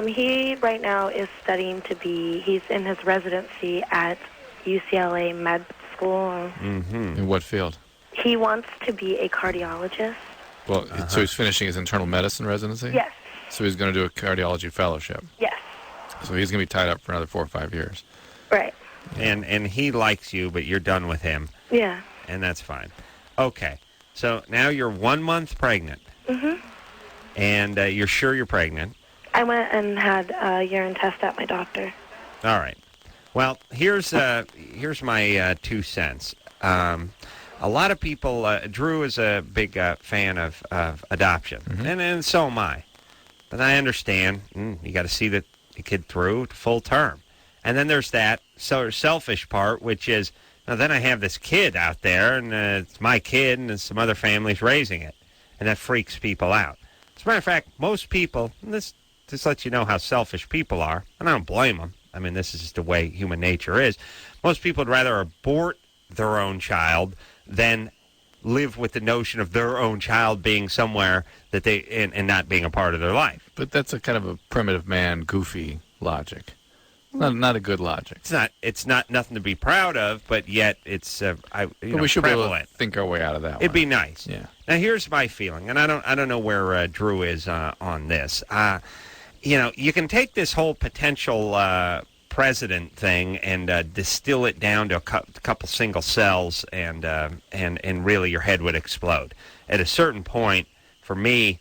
He right now is studying he's in his residency at UCLA Med School. Mm-hmm. In what field? He wants to be a cardiologist. Well, so he's finishing his internal medicine residency? Yes. So he's going to do a cardiology fellowship? Yes. So he's going to be tied up for another 4 or 5 years? Right. And he likes you, but you're done with him. Yeah. And that's fine. Okay. So now you're 1 month pregnant. Mm-hmm. And you're sure you're pregnant. I went and had a urine test at my doctor. All right. Well, here's my 2 cents. A lot of people, Drew is a big fan of adoption, and so am I. But I understand you got to see the kid through to full term. And then there's that selfish part, which is, now then I have this kid out there, and it's my kid, and some other family's raising it. And that freaks people out. As a matter of fact, most people, and this just lets you know how selfish people are, and I don't blame them. I mean, this is just the way human nature is. Most people would rather abort their own child than live with the notion of their own child being somewhere that and not being a part of their life. But that's a kind of a primitive man, goofy logic. Not a good logic. It's not nothing to be proud of, but yet it's but we should prevalent. be able to think our way out of that. It'd be nice. Yeah. Now here's my feeling, and I don't know where Drew is on this. You can take this whole potential president thing and distill it down to a couple single cells, and really your head would explode. At a certain point, for me,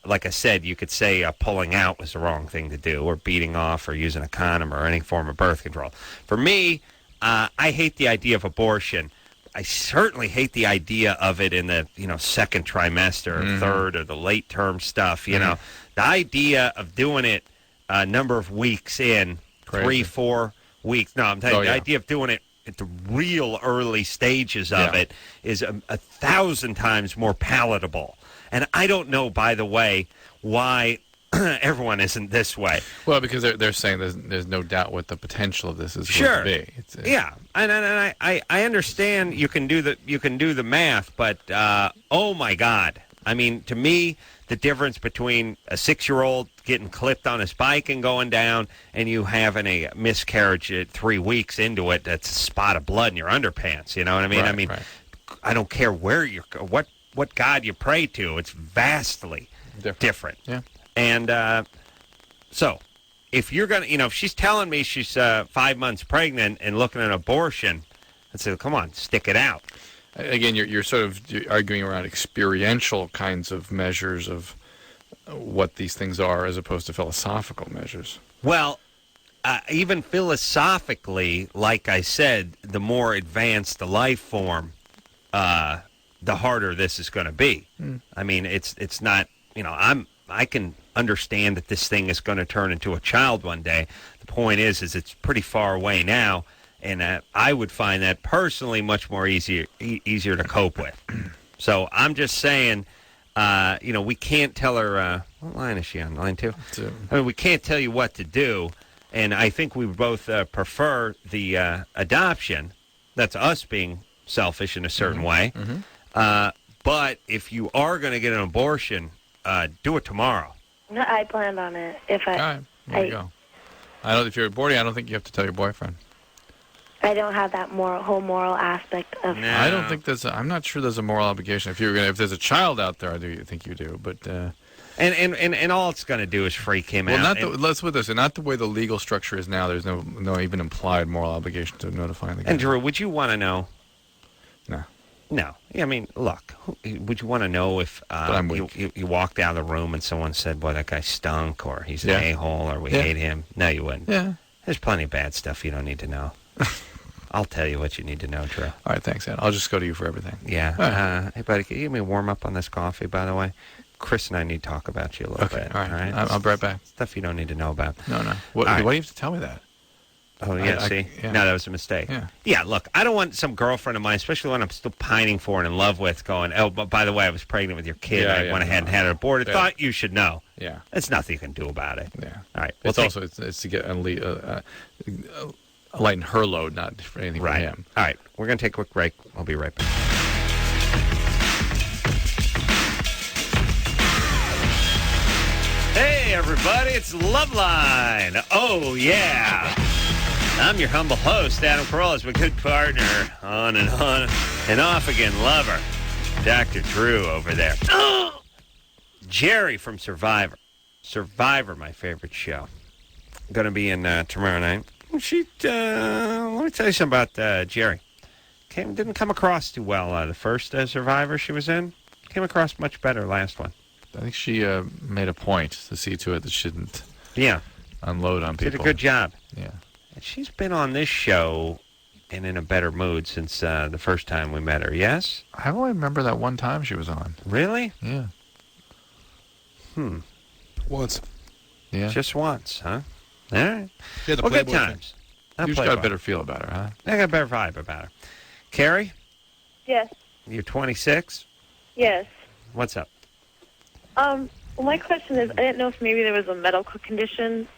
like I said, you could say pulling out was the wrong thing to do, or beating off, or using a condom, or any form of birth control. For me, I hate the idea of abortion. I certainly hate the idea of it in the second trimester, or third, or the late term stuff. You know, the idea of doing it a number of weeks in, 3-4 weeks. No, I'm telling you, the idea of doing it at the real early stages of it is 1,000 times more palatable. And I don't know, by the way, why everyone isn't this way. Well, because they're saying there's no doubt what the potential of this is going to be. Yeah, and I understand you can do the math, but oh my God, I mean, to me, the difference between a 6-year-old getting clipped on his bike and going down, and you having a miscarriage at 3 weeks into it, that's a spot of blood in your underpants. You know what I mean? Right. I don't care where what God you pray to. It's vastly different. Yeah. And so, if you're going to, if she's telling me she's 5 months pregnant and looking at an abortion, I say, come on, stick it out. Again, you're sort of arguing around experiential kinds of measures of what these things are as opposed to philosophical measures. Well, even philosophically, like I said, the more advanced the life form, the harder this is going to be. I mean, it's not, I can understand that this thing is going to turn into a child one day. The point is it's pretty far away now, and I would find that personally much more easier to cope with. So I'm just saying, we can't tell her. What line is she on? Line 2? I mean, we can't tell you what to do, and I think we both prefer the adoption. That's us being selfish in a certain way. But if you are going to get an abortion, do it tomorrow. No, I planned on it. All right, there you go. If you're aborting, I don't think you have to tell your boyfriend. I don't have that whole moral aspect of. No. I don't think I'm not sure there's a moral obligation. If there's a child out there, I think you do. But and all it's going to do is freak him out. Let's put this, and not the way the legal structure is now. There's no even implied moral obligation to notify the guy. And Drew, would you want to know? No. No. I mean, look, would you want to know if you walked down the room and someone said, well, that guy stunk, or he's an a-hole, or we hate him? No, you wouldn't. Yeah. There's plenty of bad stuff you don't need to know. I'll tell you what you need to know, Drew. All right, thanks, Ed. I'll just go to you for everything. Yeah. Hey, buddy, can you give me a warm-up on this coffee, by the way? Chris and I need to talk about you a little bit. All right. I'll be right back. Stuff you don't need to know about. No. Why do you have to tell me that? Oh, yeah, see? No, that was a mistake. Yeah, look, I don't want some girlfriend of mine, especially one I'm still pining for and in love with, going, oh, but by the way, I was pregnant with your kid. I went ahead and had it aborted. Yeah. Thought you should know. Yeah. There's nothing you can do about it. Yeah. All right. It's also to get lighten her load, not for anything from him. All right. We're going to take a quick break. I'll be right back. Hey, everybody. It's Loveline. Oh, yeah. I'm your humble host, Adam Carolla, is my good partner, on and off again, lover, Dr. Drew over there. Jerry from Survivor. Survivor, my favorite show. Going to be in tomorrow night. Let me tell you something about Jerry. Didn't come across too well the first Survivor she was in. Came across much better last one. I think she made a point to see to it that she didn't unload on people. Did a good job. Yeah. And she's been on this show and in a better mood since the first time we met her, yes? I only remember that one time she was on. Really? Yeah. Once. Yeah. Just once, huh? All right. She had the good Playboy times. You just got a better feel about her, huh? I got a better vibe about her. Carrie? Yes. You're 26? Yes. What's up? Well, my question is, I didn't know if maybe there was a medical condition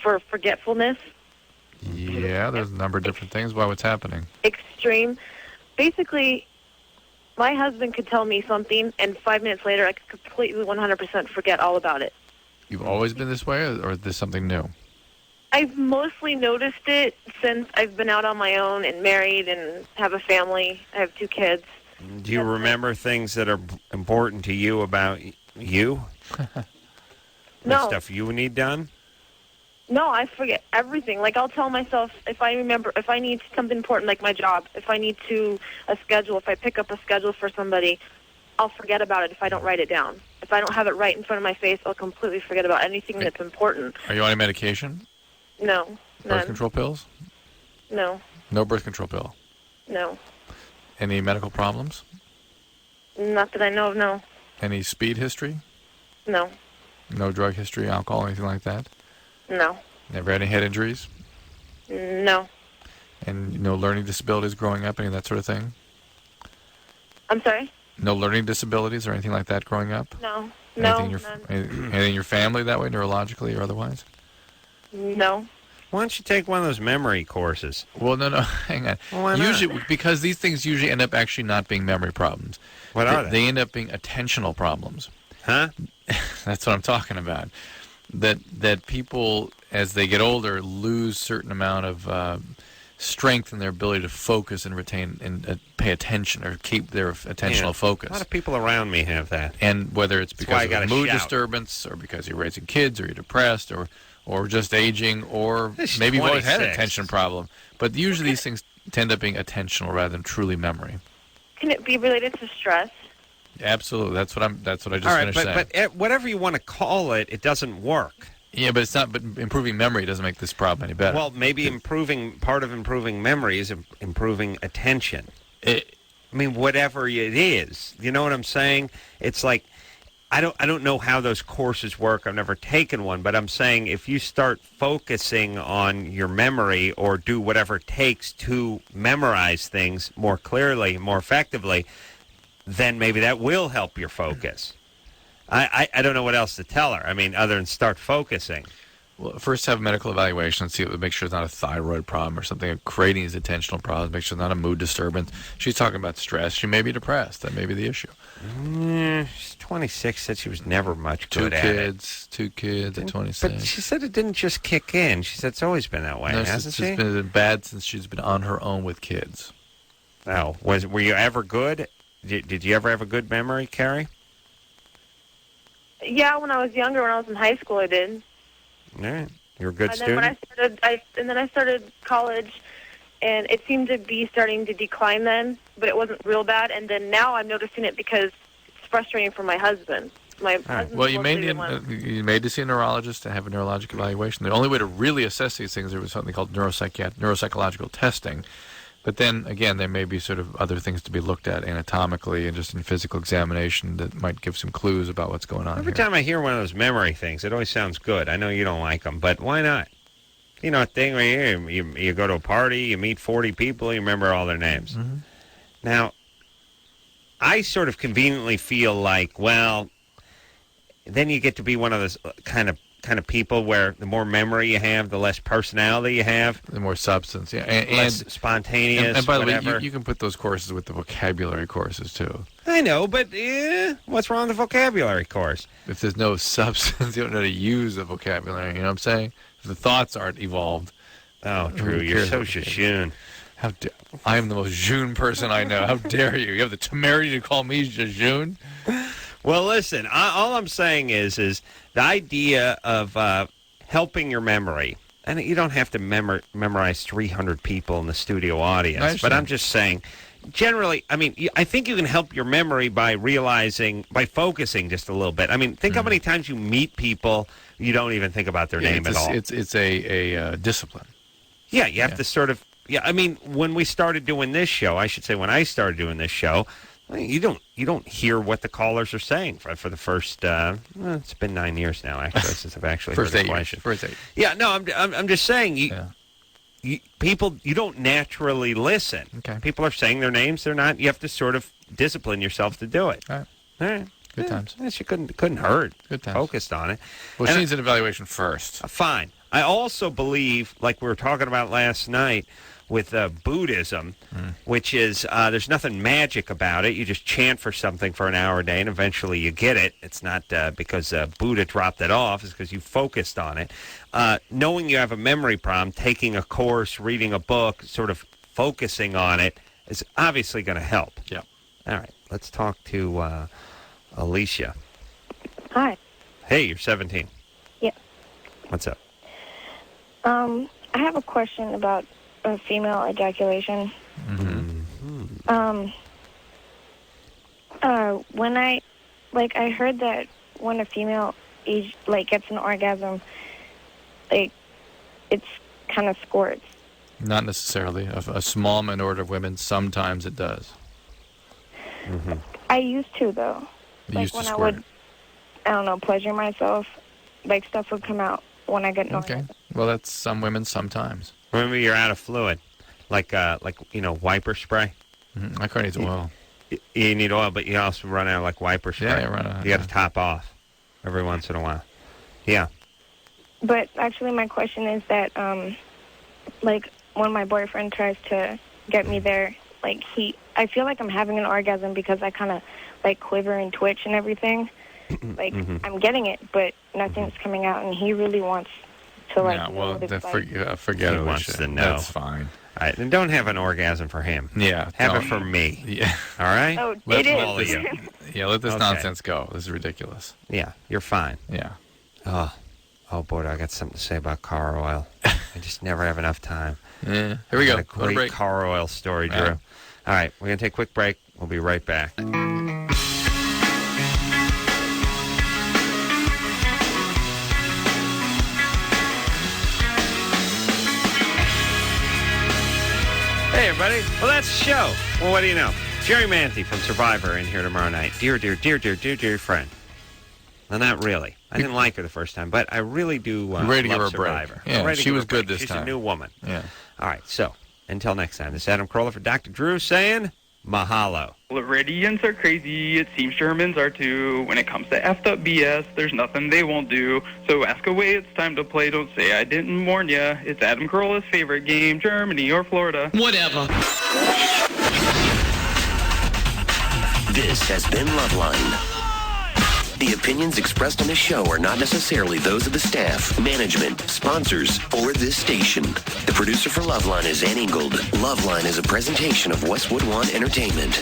for forgetfulness. Yeah, there's a number of different things about what's happening. Extreme. Basically, my husband could tell me something, and 5 minutes later, I could completely 100% forget all about it. You've always been this way, or is this something new? I've mostly noticed it since I've been out on my own and married and have a family. I have 2 kids. Do you remember things that are important to you about you? No. Stuff you need done? No, I forget everything. Like, I'll tell myself if I need something important, like my job, if I need a schedule, if I pick up a schedule for somebody, I'll forget about it if I don't write it down. If I don't have it right in front of my face, I'll completely forget about anything that's important. Are you on any medication? No. None. Birth control pills? No. No birth control pill? No. Any medical problems? Not that I know of, no. Any speed history? No. No drug history, alcohol, anything like that? No. Never had any head injuries? No. And no learning disabilities growing up, any of that sort of thing? I'm sorry? No learning disabilities or anything like that growing up? No. Anything in your family that way, neurologically or otherwise? No. Why don't you take one of those memory courses? Well, no, hang on. Why not? Usually, because these things usually end up actually not being memory problems. What are they? They end up being attentional problems. Huh? That's what I'm talking about. That people, as they get older, lose certain amount of strength in their ability to focus and retain and pay attention or keep their attentional focus. A lot of people around me have that. And whether it's That's why I because of gotta mood shout. disturbance or because you're raising kids or you're depressed or just aging or She's maybe you've always had an 26. attention problem. But usually these things tend up being attentional rather than truly memory. Can it be related to stress? Absolutely. That's what I just All right, finished saying. but whatever you want to call it, it doesn't work. Yeah, but it's not. But improving memory doesn't make this problem any better. Well, maybe part of improving memory is improving attention. I mean, whatever it is, you know what I'm saying? It's like I don't know how those courses work. I've never taken one, but I'm saying if you start focusing on your memory or do whatever it takes to memorize things more clearly, more effectively, then maybe that will help your focus. I don't know what else to tell her. I mean, other than start focusing. Well, first have a medical evaluation and see make sure it's not a thyroid problem or something creating these attentional problems. Make sure it's not a mood disturbance. She's talking about stress. She may be depressed. That may be the issue. She's 26. Said she was never much good at it. Two kids at 26. But she said it didn't just kick in. She said it's always been that way, No, hasn't she? It's been bad since she's been on her own with kids. Oh, were you ever good? Did you ever have a good memory, Carrie? Yeah, when I was younger, when I was in high school, I did. All right. You're a good And then student? when I started college, and it seemed to be starting to decline then, but it wasn't real bad. And then now I'm noticing it because it's frustrating for my husband. My husband's Well, you may mostly the need one- you may need to see a neurologist to have a neurologic evaluation. The only way to really assess these things is something called neuropsychological testing. But then again, there may be sort of other things to be looked at anatomically and just in physical examination that might give some clues about what's going on. Every time I hear one of those memory things, it always sounds good. I know you don't like them, but why not? You know, a thing where you go to a party, you meet 40 people, you remember all their names. Mm-hmm. Now, I sort of conveniently feel like, well, then you get to be one of those kind of people where the more memory you have, the less personality you have. The more substance, yeah. Less spontaneous, and by the whatever. way, you can put those courses with the vocabulary courses, too. I know, but what's wrong with the vocabulary course? If there's no substance, you don't know how to use the vocabulary, you know what I'm saying? If the thoughts aren't evolved. Oh, true. You're so jejune. I am the most jejune person I know. How dare you? You have the temerity to call me jejune? Well, listen, all I'm saying is the idea of helping your memory, and you don't have to memorize 300 people in the studio audience, but I'm just saying, generally, I mean, I think you can help your memory by focusing just a little bit. I mean, think how many times you meet people, you don't even think about their name at all. It's a discipline. Yeah, you have to sort of, I mean, when we started doing this show, I should say when I started doing this show, you don't hear what the callers are saying for the first. It's been 9 years now, actually, since I've actually First heard a 8 question. years. First 8. Yeah, no, I'm just saying people you don't naturally listen. Okay. People are saying their names. They're not. You have to sort of discipline yourself to do it. All right. Good times. She couldn't hurt. Good times. Focused on it. Well, she needs an evaluation first. Fine. I also believe, like we were talking about last night, with Buddhism, which is there's nothing magic about it. You just chant for something for an hour a day, and eventually you get it. It's not because Buddha dropped it off. It's because you focused on it. Knowing you have a memory problem, taking a course, reading a book, sort of focusing on it is obviously going to help. Yeah. All right. Let's talk to Alicia. Hi. Hey, you're 17. Yeah. What's up? I have a question about female ejaculation. Mm-hmm. When I heard that when a female gets an orgasm, it's kind of squirts. Not necessarily. A small minority of women, sometimes it does. I used to, though. You used to when I squirt. would, I don't know, pleasure myself, like stuff would come out when I get an Okay. orgasm. Well, that's some women sometimes. Remember, you're out of fluid, like wiper spray. I can't need oil. You need oil, but you also run out of like wiper spray. Yeah, you run out. You got to top off every once in a while. Yeah. But actually, my question is that, like, when my boyfriend tries to get me there, like, I feel like I'm having an orgasm because I kind of, like, quiver and twitch and everything. Like, I'm getting it, but nothing's coming out, and he really wants to, like, Yeah, know well, what it's forget He it. wants to know. That's fine. All right, and don't have an orgasm for him. Yeah. Have it for me. Yeah. All right? Oh, Let it is. all of you. Yeah, let this Okay. nonsense go. This is ridiculous. Yeah, you're fine. Yeah. Oh, boy, I got something to say about car oil. I just never have enough time. Yeah. Here we go. A great break. car oil story, Drew. Yeah. All right, we're going to take a quick break. We'll be right back. Hey, everybody. Well, that's the show. Well, what do you know? Jerry Manthey from Survivor in here tomorrow night. Dear friend. Well, not really. I didn't like her the first time, but I really do You're ready to give her love a break. Survivor. Yeah, I'm ready to she give her was a break. good this She's time. a new woman. Yeah. All right, so until next time, this is Adam Carolla for Dr. Drew saying mahalo. Floridians are crazy. It seems Germans are too. When it comes to effed up BS, there's nothing they won't do. So ask away. It's time to play. Don't say I didn't warn ya. It's Adam Carolla's favorite game, Germany or Florida. Whatever. This has been Loveline. The opinions expressed on this show are not necessarily those of the staff, management, sponsors, or this station. The producer for Loveline is Ann Ingold. Loveline is a presentation of Westwood One Entertainment.